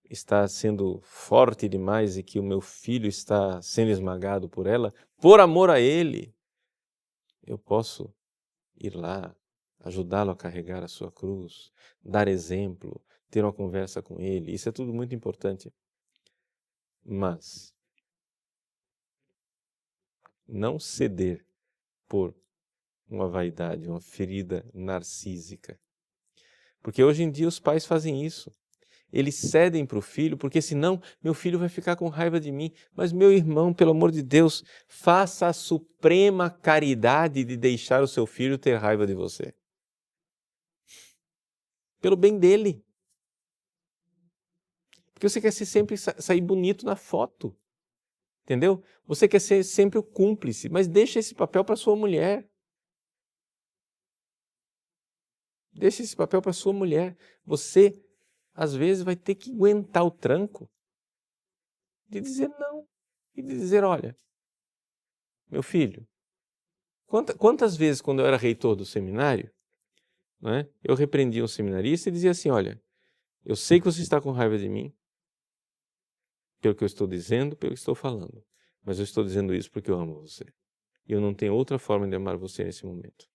está sendo forte demais e que o meu filho está sendo esmagado por ela, por amor a ele, eu posso ir lá, ajudá-lo a carregar a sua cruz, dar exemplo, ter uma conversa com ele. Isso é tudo muito importante. Mas não ceder por uma vaidade, uma ferida narcísica. Porque hoje em dia os pais fazem isso. Eles cedem para o filho, porque senão meu filho vai ficar com raiva de mim. Mas meu irmão, pelo amor de Deus, faça a suprema caridade de deixar o seu filho ter raiva de você. Pelo bem dele. Porque você quer ser sempre sair bonito na foto. Entendeu? Você quer ser sempre o cúmplice, mas deixa esse papel para sua mulher. Deixa esse papel para sua mulher. Você, às vezes, vai ter que aguentar o tranco de dizer não. E de dizer, olha, meu filho, quantas vezes quando eu era reitor do seminário, né, eu repreendia um seminarista e dizia assim, olha, eu sei que você está com raiva de mim, pelo que eu estou dizendo, pelo que estou falando, mas eu estou dizendo isso porque eu amo você. E eu não tenho outra forma de amar você nesse momento.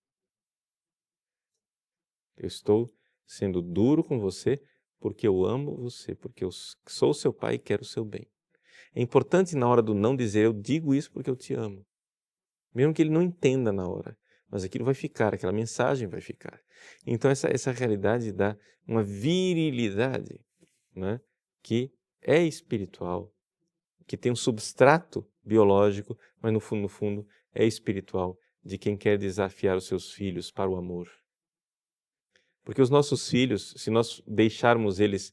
Eu estou sendo duro com você porque eu amo você, porque eu sou seu pai e quero o seu bem. É importante na hora do não dizer, eu digo isso porque eu te amo. Mesmo que ele não entenda na hora, mas aquilo vai ficar, aquela mensagem vai ficar. Então essa realidade dá uma virilidade, né, que é espiritual, que tem um substrato biológico, mas no fundo é espiritual, de quem quer desafiar os seus filhos para o amor. Porque os nossos filhos, se nós deixarmos eles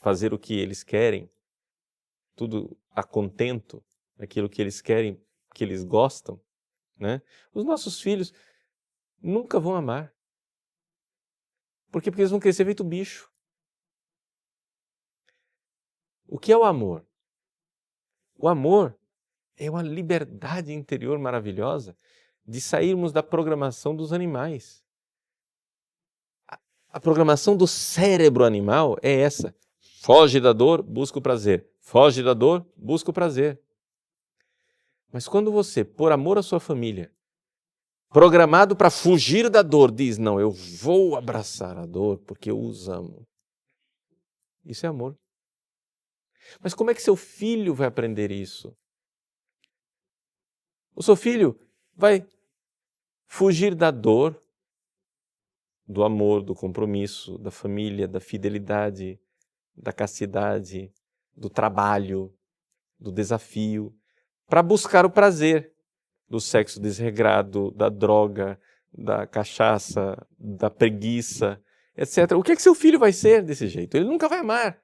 fazer o que eles querem, tudo a contento, aquilo que eles querem, que eles gostam, né? Os nossos filhos nunca vão amar. Por quê? Porque eles vão crescer feito bicho. O que é o amor? O amor é uma liberdade interior maravilhosa de sairmos da programação dos animais. A programação do cérebro animal é essa. Foge da dor, busca o prazer. Foge da dor, busca o prazer. Mas quando você, por amor à sua família, programado para fugir da dor, diz, não, eu vou abraçar a dor porque eu os amo. Isso é amor. Mas como é que seu filho vai aprender isso? O seu filho vai fugir da dor, do amor, do compromisso, da família, da fidelidade, da castidade, do trabalho, do desafio, para buscar o prazer. do sexo desregrado, da droga, da cachaça, da preguiça, etc. O que é que seu filho vai ser desse jeito? Ele nunca vai amar.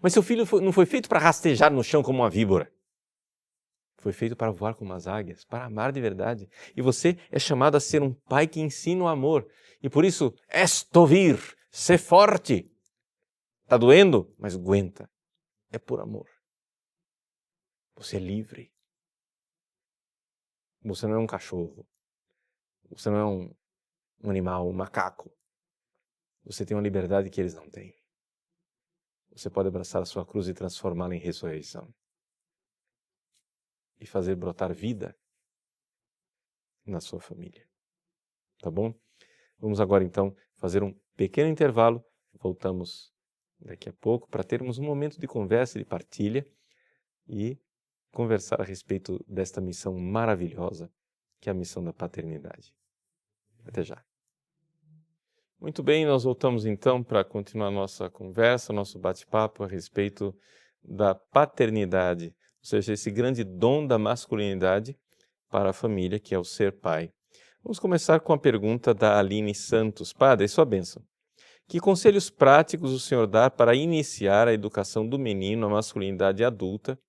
Mas seu filho não foi feito para rastejar no chão como uma víbora. Foi feito para voar como as águias, para amar de verdade. E você é chamado a ser um pai que ensina o amor. E por isso, estovir, ser forte. Está doendo? Mas aguenta. É por amor. Você é livre. Você não é um cachorro. Você não é um animal, um macaco. Você tem uma liberdade que eles não têm. Você pode abraçar a sua cruz e transformá-la em ressurreição. E fazer brotar vida na sua família. Tá bom? Vamos agora então fazer um pequeno intervalo. Voltamos daqui a pouco para termos um momento de conversa e de partilha e conversar a respeito desta missão maravilhosa que é a missão da paternidade. Até já. Muito bem, nós voltamos então para continuar nossa conversa, nosso bate-papo a respeito da paternidade, ou seja, esse grande dom da masculinidade para a família, que é o ser pai. Vamos começar com a pergunta da Aline Santos. Padre, sua bênção. Que conselhos práticos o senhor dá para iniciar a educação do menino à masculinidade adulta,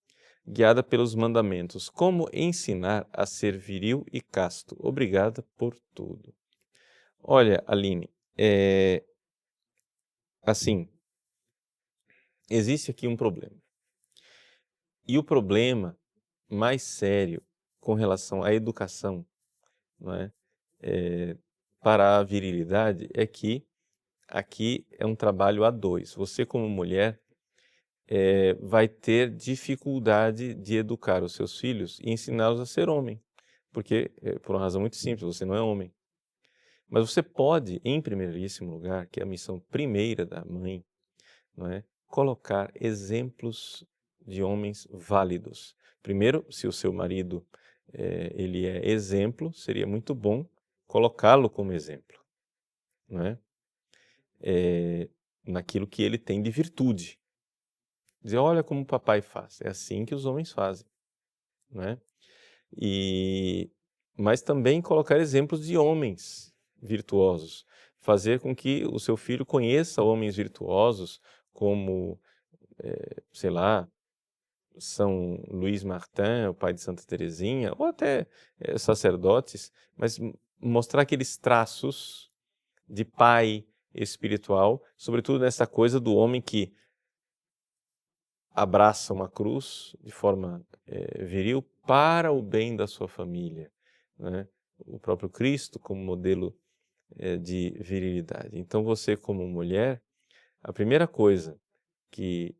guiada pelos mandamentos? Como ensinar a ser viril e casto? Obrigada por tudo. Olha, Aline, assim, existe aqui um problema. E o problema mais sério com relação à educação, não é? Para a virilidade é que aqui é um trabalho a dois. Você, como mulher, vai ter dificuldade de educar os seus filhos e ensiná-los a ser homem. Porque, por uma razão muito simples, você não é homem. Mas você pode, em primeiríssimo lugar, que é a missão primeira da mãe, não é? Colocar exemplos de homens válidos. Primeiro, se o seu marido ele é exemplo, seria muito bom colocá-lo como exemplo, não é? Naquilo que ele tem de virtude. Dizer, olha como o papai faz. É assim que os homens fazem, não é? Mas também colocar exemplos de homens virtuosos. Fazer com que o seu filho conheça homens virtuosos como, sei lá, São Luís Martin, o pai de Santa Teresinha, ou até sacerdotes, mas mostrar aqueles traços de pai espiritual, sobretudo nessa coisa do homem que abraça uma cruz de forma viril para o bem da sua família, né? O próprio Cristo como modelo de virilidade. Então você, como mulher, a primeira coisa que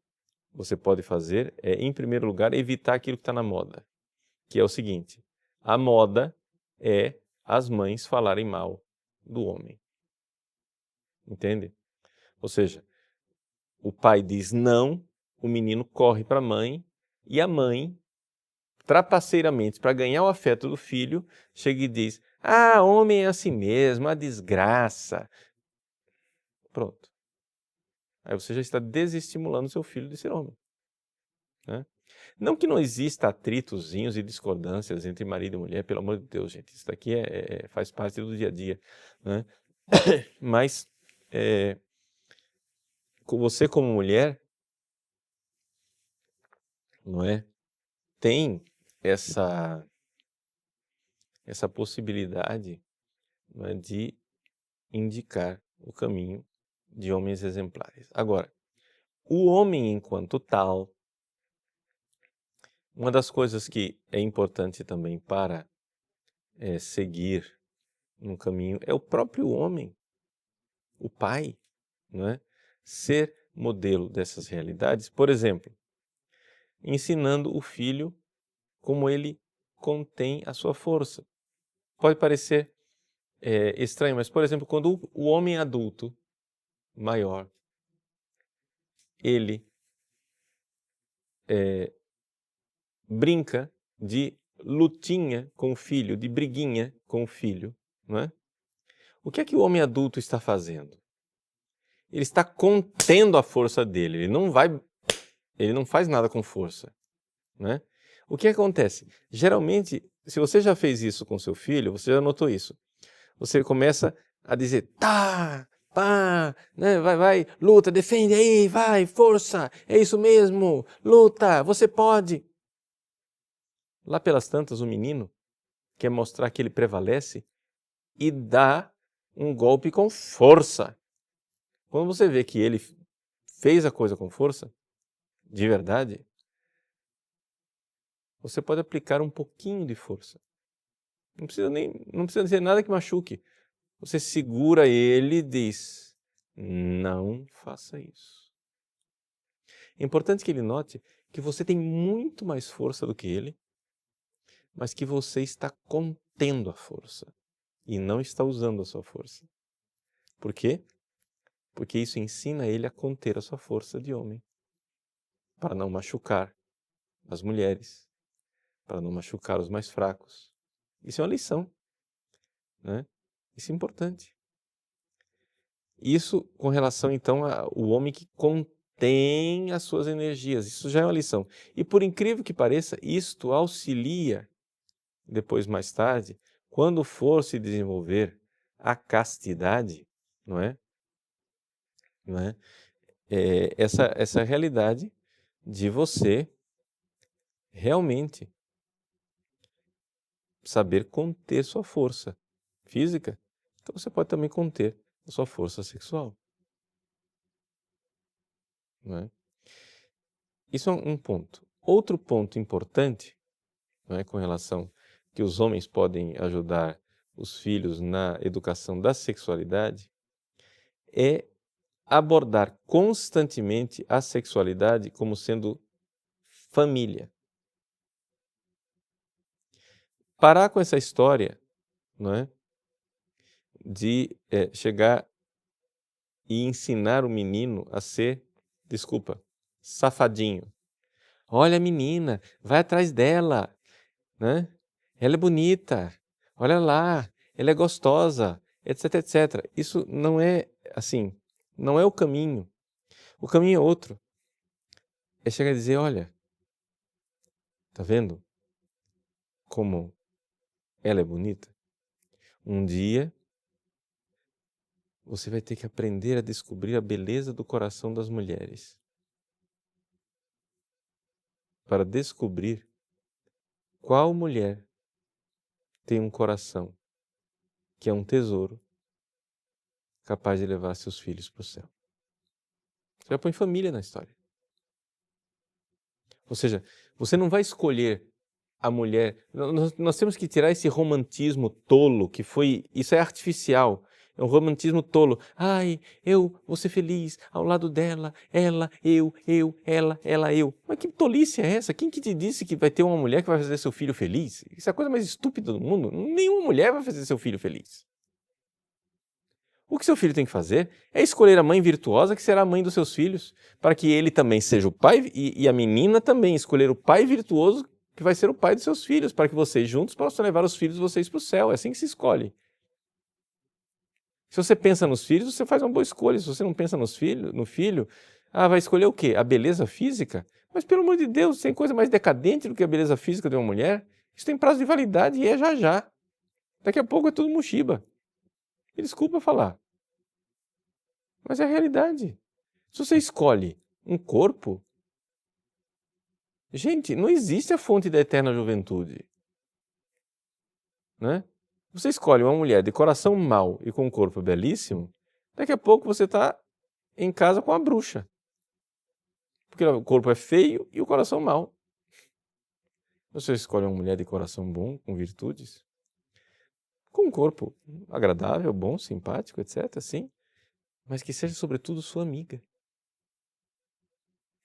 você pode fazer é, em primeiro lugar, evitar aquilo que está na moda, que é o seguinte: a moda é as mães falarem mal do homem. Entende? Ou seja, o pai diz não, o menino corre para a mãe e a mãe, trapaceiramente, para ganhar o afeto do filho, chega e diz: ah, homem é assim mesmo, a desgraça. Pronto. Aí você já está desestimulando seu filho de ser homem, né? Não que não exista atritozinhos e discordâncias entre marido e mulher, pelo amor de Deus, gente. Isso daqui faz parte do dia a dia, né? Mas você como mulher, não é? Tem essa possibilidade, não é, de indicar o caminho de homens exemplares. Agora, o homem enquanto tal, uma das coisas que é importante também para seguir no caminho é o próprio homem, o pai, não é? Ser modelo dessas realidades, por exemplo, ensinando o filho como ele contém a sua força. Pode parecer estranho, mas, por exemplo, quando o homem adulto, maior, ele brinca de lutinha com o filho, de briguinha com o filho, não é? O que é que o homem adulto está fazendo? Ele está contendo a força dele, ele não faz nada com força, né? O que acontece? Geralmente, se você já fez isso com seu filho, você já notou isso. Você começa a dizer, tá, pá, né, vai, luta, defende aí, vai, força, é isso mesmo, luta, você pode. Lá pelas tantas, o menino quer mostrar que ele prevalece e dá um golpe com força. Quando você vê que ele fez a coisa com força, de verdade, você pode aplicar um pouquinho de força. Não precisa dizer nada que machuque. Você segura ele e diz, não faça isso. É importante que ele note que você tem muito mais força do que ele, mas que você está contendo a força e não está usando a sua força. Por quê? Porque isso ensina ele a conter a sua força de homem, para não machucar as mulheres, para não machucar os mais fracos. Isso é uma lição, né? Isso é importante. Isso com relação, então, ao homem que contém as suas energias. Isso já é uma lição. E por incrível que pareça, isto auxilia, depois mais tarde, quando for se desenvolver a castidade, não é? Não é? Essa realidade de você realmente saber conter sua força física, então você pode também conter a sua força sexual. Não é? Isso é um ponto. Outro ponto importante, não é, com relação que os homens podem ajudar os filhos na educação da sexualidade, é abordar constantemente a sexualidade como sendo família. Parar com essa história, não é, de chegar e ensinar o menino a ser, safadinho. Olha a menina, vai atrás dela, né? Ela é bonita, olha lá, ela é gostosa, etc, etc. Isso não é assim, não é o caminho. O caminho é outro. É chegar a dizer, olha, tá vendo como ela é bonita? Um dia você vai ter que aprender a descobrir a beleza do coração das mulheres. Para descobrir qual mulher tem um coração que é um tesouro capaz de levar seus filhos para o céu. Você já põe família na história. Ou seja, você não vai escolher a mulher. Nós temos que tirar esse romantismo tolo, que foi. Isso é artificial. É um romantismo tolo. Ai, eu vou ser feliz ao lado dela, ela, eu, ela, eu. Mas que tolice é essa? Quem que te disse que vai ter uma mulher que vai fazer seu filho feliz? Isso é a coisa mais estúpida do mundo. Nenhuma mulher vai fazer seu filho feliz. O que seu filho tem que fazer é escolher a mãe virtuosa que será a mãe dos seus filhos, para que ele também seja o pai e a menina também escolher o pai virtuoso que vai ser o pai dos seus filhos, para que vocês juntos possam levar os filhos de vocês para o céu. É assim que se escolhe. Se você pensa nos filhos, você faz uma boa escolha. Se você não pensa no filho, vai escolher o quê? A beleza física? Mas pelo amor de Deus, tem coisa mais decadente do que a beleza física de uma mulher? Isso tem prazo de validade e é já já. Daqui a pouco é tudo mochiba. E desculpa falar. Mas é a realidade. Se você escolhe um corpo, gente, não existe a fonte da eterna juventude. Né? Você escolhe uma mulher de coração mau e com um corpo belíssimo, daqui a pouco você está em casa com a bruxa. Porque o corpo é feio e o coração mau. Você escolhe uma mulher de coração bom, com virtudes, com um corpo agradável, bom, simpático, etc. Sim, mas que seja sobretudo sua amiga.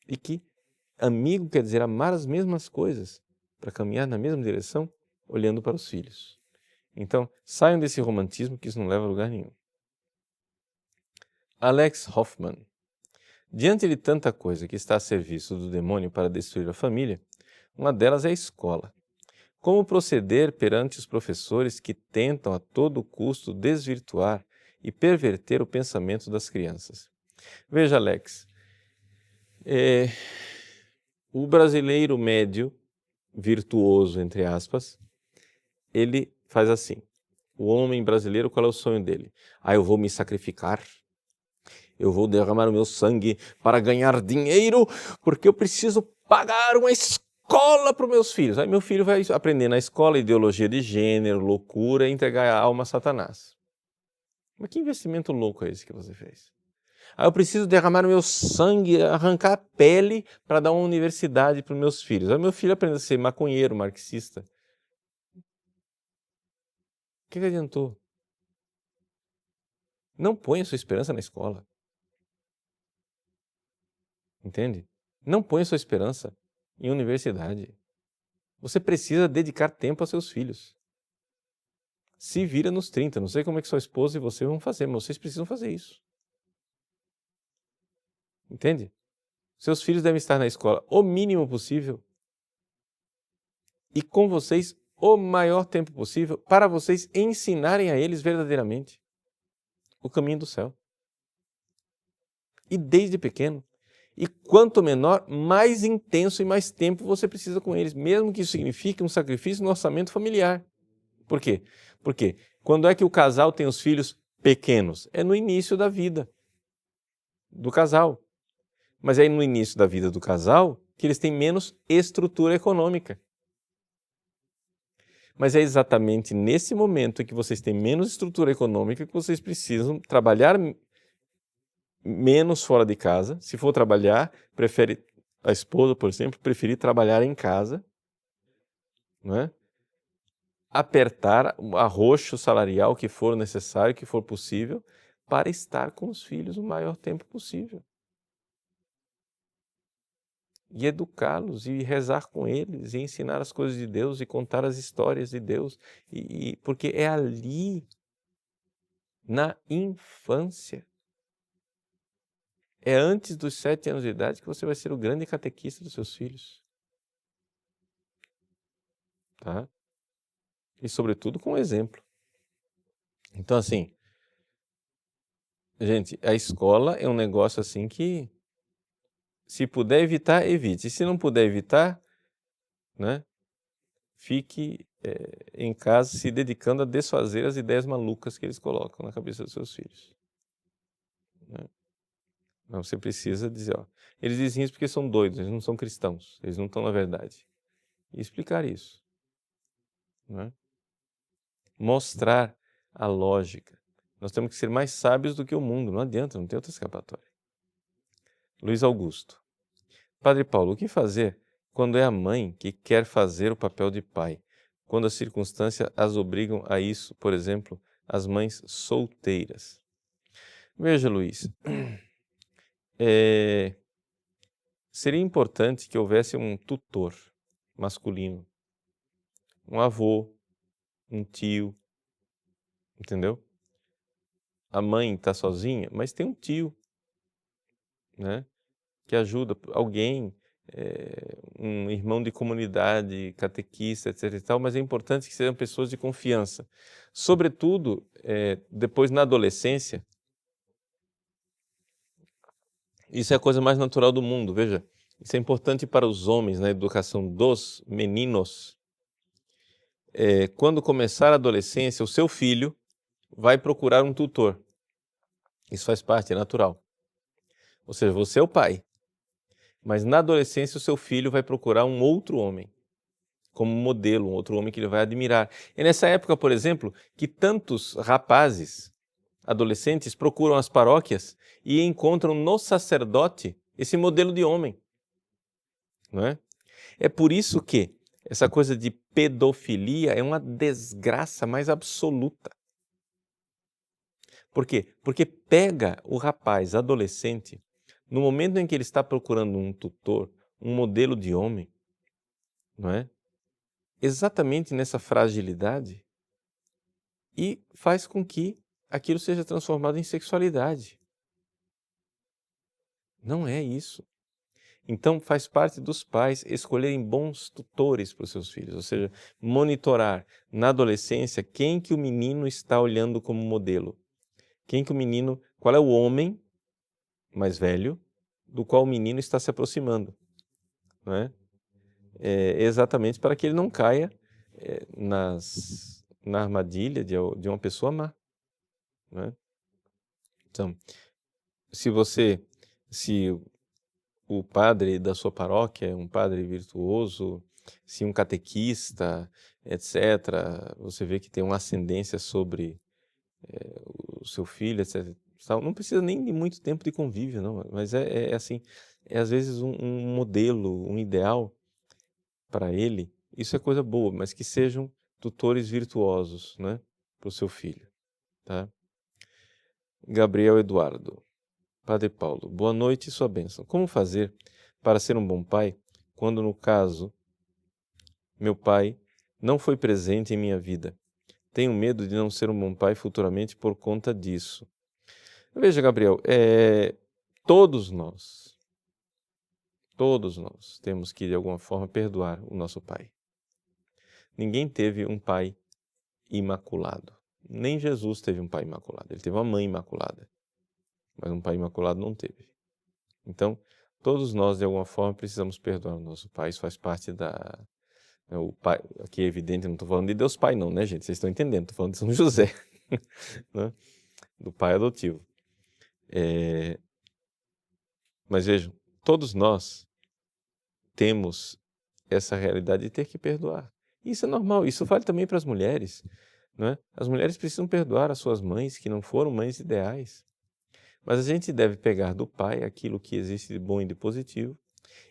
E que amigo quer dizer amar as mesmas coisas, para caminhar na mesma direção, olhando para os filhos. Então, saiam desse romantismo que isso não leva a lugar nenhum. Alex Hoffman. Diante de tanta coisa que está a serviço do demônio para destruir a família, uma delas é a escola. Como proceder perante os professores que tentam a todo custo desvirtuar e perverter o pensamento das crianças? Veja, Alex, o brasileiro médio virtuoso, entre aspas, ele faz assim. O homem brasileiro, qual é o sonho dele? Eu vou me sacrificar, eu vou derramar o meu sangue para ganhar dinheiro, porque eu preciso pagar uma escola para os meus filhos. Aí meu filho vai aprender na escola ideologia de gênero, loucura, e entregar a alma a Satanás. Mas que investimento louco é esse que você fez? Eu preciso derramar o meu sangue, arrancar a pele para dar uma universidade para os meus filhos. Aí meu filho aprende a ser maconheiro, marxista. O que adiantou? Não ponha sua esperança na escola. Entende? Não ponha sua esperança em universidade. Você precisa dedicar tempo aos seus filhos. Se vira nos 30. Não sei como é que sua esposa e você vão fazer, mas vocês precisam fazer isso. Entende? Seus filhos devem estar na escola o mínimo possível e com vocês o maior tempo possível para vocês ensinarem a eles verdadeiramente o caminho do céu. E desde pequeno. E quanto menor, mais intenso e mais tempo você precisa com eles, mesmo que isso signifique um sacrifício no orçamento familiar. Por quê? Porque quando é que o casal tem os filhos pequenos? É no início da vida do casal. Mas é no início da vida do casal que eles têm menos estrutura econômica. Mas é exatamente nesse momento em que vocês têm menos estrutura econômica que vocês precisam trabalhar menos fora de casa. Se for trabalhar, prefere a esposa, por exemplo, preferir trabalhar em casa, não é? Apertar o arroxo salarial que for necessário, que for possível, para estar com os filhos o maior tempo possível. E educá-los, e rezar com eles, e ensinar as coisas de Deus, e contar as histórias de Deus, porque é ali, na infância, é antes dos 7 anos de idade que você vai ser o grande catequista dos seus filhos. Tá? E sobretudo com exemplo. Então assim, gente, a escola é um negócio assim que, se puder evitar, evite. E se não puder evitar, né, fique em casa se dedicando a desfazer as ideias malucas que eles colocam na cabeça dos seus filhos. Né? Não, você precisa dizer, eles dizem isso porque são doidos, eles não são cristãos, eles não estão na verdade. E explicar isso. Né? Mostrar a lógica. Nós temos que ser mais sábios do que o mundo, não adianta, não tem outra escapatória. Luiz Augusto. Padre Paulo, o que fazer quando é a mãe que quer fazer o papel de pai? Quando as circunstâncias as obrigam a isso, por exemplo, as mães solteiras. Veja, Luiz, seria importante que houvesse um tutor masculino, um avô, um tio, entendeu? A mãe está sozinha, mas tem um tio, né, que ajuda, alguém, um irmão de comunidade, catequista, etc. e tal, mas é importante que sejam pessoas de confiança. Sobretudo, depois na adolescência, isso é a coisa mais natural do mundo, veja. Isso é importante para os homens na educação dos meninos. Quando começar a adolescência, o seu filho vai procurar um tutor. Isso faz parte, é natural. Ou seja, você é o pai. Mas na adolescência o seu filho vai procurar um outro homem como modelo, um outro homem que ele vai admirar. É nessa época, por exemplo, que tantos rapazes, adolescentes, procuram as paróquias e encontram no sacerdote esse modelo de homem. Não é? É por isso que essa coisa de pedofilia é uma desgraça mais absoluta. Por quê? Porque pega o rapaz adolescente no momento em que ele está procurando um tutor, um modelo de homem, não é? Exatamente nessa fragilidade, e faz com que aquilo seja transformado em sexualidade. Não é isso. Então faz parte dos pais escolherem bons tutores para os seus filhos, ou seja, monitorar na adolescência quem que o menino está olhando como modelo. Qual é o homem mais velho do qual o menino está se aproximando, não é? exatamente para que ele não caia na armadilha de uma pessoa má, né? Então, se o padre da sua paróquia é um padre virtuoso, se um catequista, etc., você vê que tem uma ascendência sobre o seu filho, etc., não precisa nem de muito tempo de convívio, não, mas é assim, às vezes um modelo, um ideal para ele, isso é coisa boa, mas que sejam tutores virtuosos, né, para o seu filho, tá? Gabriel Eduardo. Padre Paulo, boa noite e sua bênção. Como fazer para ser um bom pai quando, no caso, meu pai não foi presente em minha vida? Tenho medo de não ser um bom pai futuramente por conta disso. Veja, Gabriel, todos nós temos que, de alguma forma, perdoar o nosso pai. Ninguém teve um pai imaculado. Nem Jesus teve um pai imaculado. Ele teve uma mãe imaculada, mas um pai imaculado não teve. Então, todos nós, de alguma forma, precisamos perdoar o nosso pai. Isso faz parte o pai, aqui é evidente, não estou falando de Deus Pai não, né, gente? Vocês estão entendendo, estou falando de São José, né? Do pai adotivo. Mas vejam, todos nós temos essa realidade de ter que perdoar. Isso é normal, isso vale também para as mulheres, né? As mulheres precisam perdoar as suas mães que não foram mães ideais. Mas a gente deve pegar do pai aquilo que existe de bom e de positivo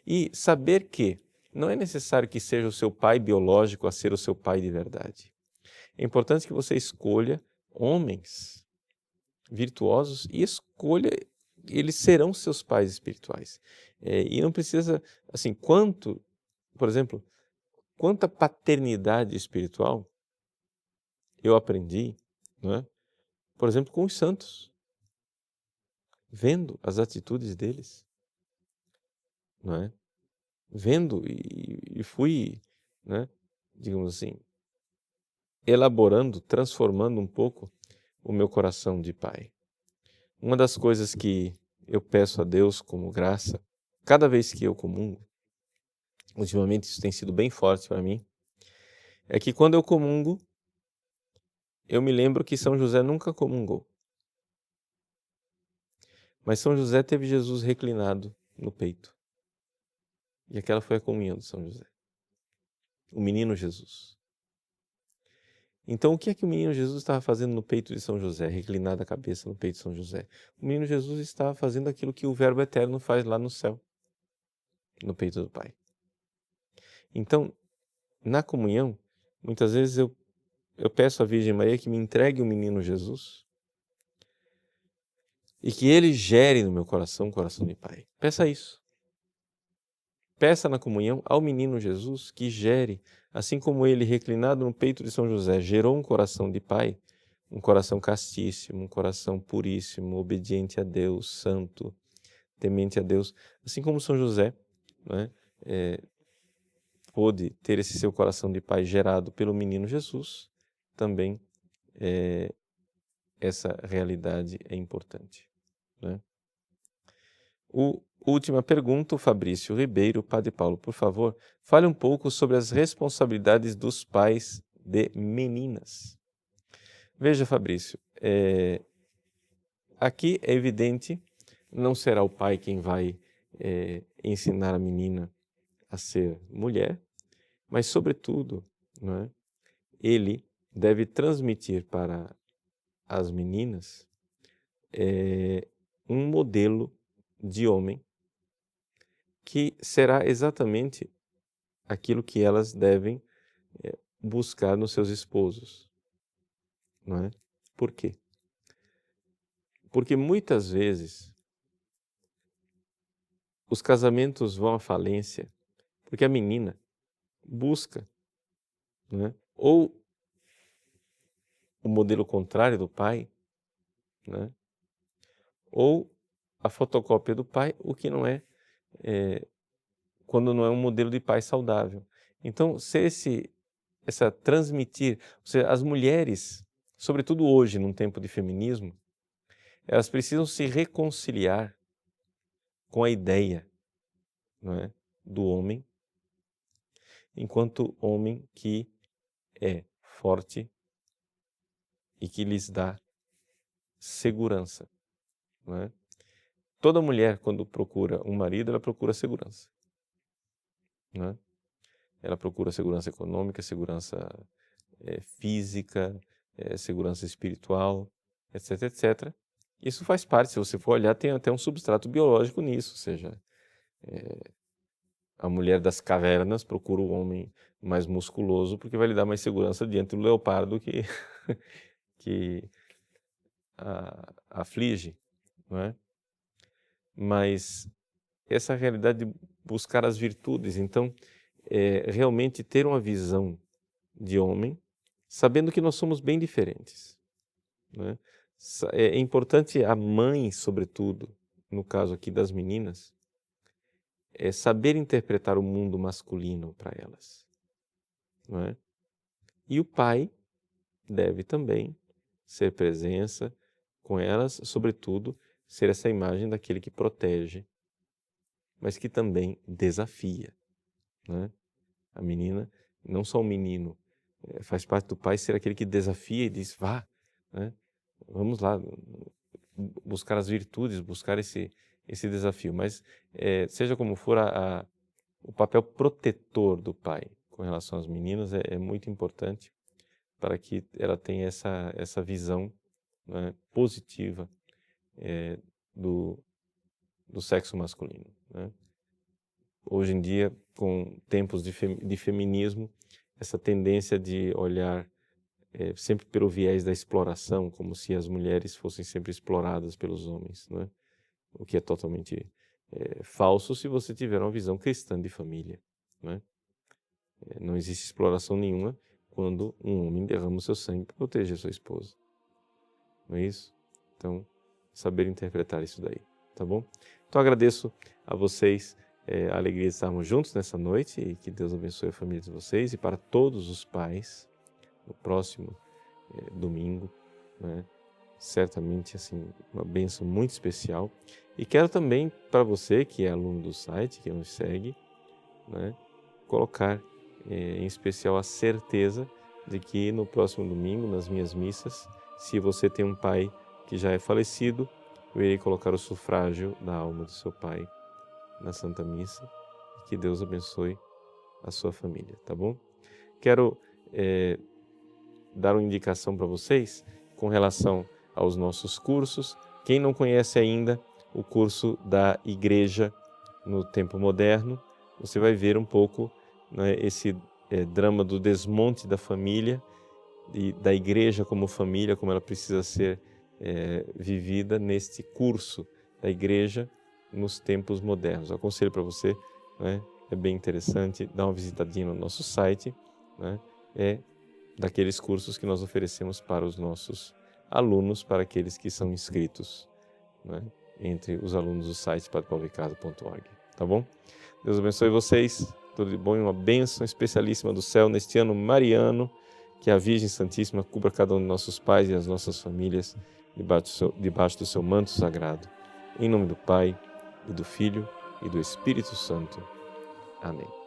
e saber que não é necessário que seja o seu pai biológico a ser o seu pai de verdade. É importante que você escolha homens virtuosos e escolha, eles serão seus pais espirituais. E não precisa, assim, por exemplo, quanta paternidade espiritual eu aprendi, não é? Por exemplo, com os santos, vendo as atitudes deles, não é? Vendo e fui, né, digamos assim, elaborando, transformando um pouco o meu coração de pai. Uma das coisas que eu peço a Deus como graça, cada vez que eu comungo, ultimamente isso tem sido bem forte para mim, é que quando eu comungo, eu me lembro que São José nunca comungou. Mas São José teve Jesus reclinado no peito. E aquela foi a comunhão de São José. O menino Jesus. Então, o que é que o menino Jesus estava fazendo no peito de São José, reclinada a cabeça no peito de São José? O menino Jesus estava fazendo aquilo que o Verbo Eterno faz lá no céu, no peito do Pai. Então, na comunhão, muitas vezes eu peço à Virgem Maria que me entregue o menino Jesus e que ele gere no meu coração um coração de Pai. Peça isso. Peça na comunhão ao menino Jesus que gere, assim como ele, reclinado no peito de São José, gerou um coração de pai, um coração castíssimo, um coração puríssimo, obediente a Deus, santo, temente a Deus. Assim como São José, né, pôde ter esse seu coração de pai gerado pelo menino Jesus, também essa realidade é importante, né? Última pergunta, o Fabrício Ribeiro. Padre Paulo, por favor, fale um pouco sobre as responsabilidades dos pais de meninas. Veja, Fabrício, aqui é evidente, não será o pai quem vai ensinar a menina a ser mulher, mas, sobretudo, não é, ele deve transmitir para as meninas um modelo de homem que será exatamente aquilo que elas devem buscar nos seus esposos, não é? Por quê? Porque muitas vezes os casamentos vão à falência porque a menina busca, não é? Ou o modelo contrário do pai, né? Ou a fotocópia do pai, o que não é, quando não é um modelo de pai saudável. Então, se essa transmitir, ou seja, as mulheres, sobretudo hoje, num tempo de feminismo, elas precisam se reconciliar com a ideia, não é, do homem enquanto homem que é forte e que lhes dá segurança, não é? Toda mulher, quando procura um marido, ela procura segurança, não é? Ela procura segurança econômica, segurança física, segurança espiritual, etc, etc. Isso faz parte, se você for olhar, tem até um substrato biológico nisso, ou seja, a mulher das cavernas procura o homem mais musculoso porque vai lhe dar mais segurança diante do leopardo que a aflige, não é? Mas essa realidade de buscar as virtudes, então, realmente ter uma visão de homem, sabendo que nós somos bem diferentes, né? É importante a mãe, sobretudo, no caso aqui das meninas, saber interpretar o mundo masculino para elas, não é? E o pai deve também ser presença com elas, sobretudo, ser essa imagem daquele que protege, mas que também desafia, né? A menina, não só o menino, faz parte do pai ser aquele que desafia e diz, vá, né? Vamos lá, buscar as virtudes, buscar esse desafio. Mas, seja como for, o papel protetor do pai com relação às meninas é muito importante para que ela tenha essa visão, né, positiva do sexo masculino, né? Hoje em dia, com tempos de feminismo, essa tendência de olhar sempre pelo viés da exploração, como se as mulheres fossem sempre exploradas pelos homens, né? O que é totalmente falso se você tiver uma visão cristã de família, né? Não existe exploração nenhuma quando um homem derrama o seu sangue para proteger sua esposa. Não é isso? Então, saber interpretar isso daí, tá bom? Então, agradeço a vocês a alegria de estarmos juntos nessa noite e que Deus abençoe a família de vocês e para todos os pais, no próximo domingo, né? Certamente, assim, uma bênção muito especial. E quero também, para você que é aluno do site, que nos segue, né, colocar em especial a certeza de que no próximo domingo, nas minhas missas, se você tem um pai que já é falecido, eu irei colocar o sufrágio da alma do seu pai na Santa Missa. Que Deus abençoe a sua família, tá bom? Quero dar uma indicação para vocês com relação aos nossos cursos. Quem não conhece ainda o curso da Igreja no Tempo Moderno, você vai ver um pouco, né, esse drama do desmonte da família, da igreja como família, como ela precisa ser vivida neste curso da Igreja nos tempos modernos. Eu aconselho para você, né, é bem interessante, dá uma visitadinha no nosso site, né, é daqueles cursos que nós oferecemos para os nossos alunos, para aqueles que são inscritos, né, entre os alunos do site padrepaulricardo.org, tá bom? Deus abençoe vocês, tudo de bom e uma bênção especialíssima do céu neste ano mariano, que a Virgem Santíssima cubra cada um de nossos pais e as nossas famílias debaixo do seu manto sagrado. Em nome do Pai, e do Filho, e do Espírito Santo. Amém.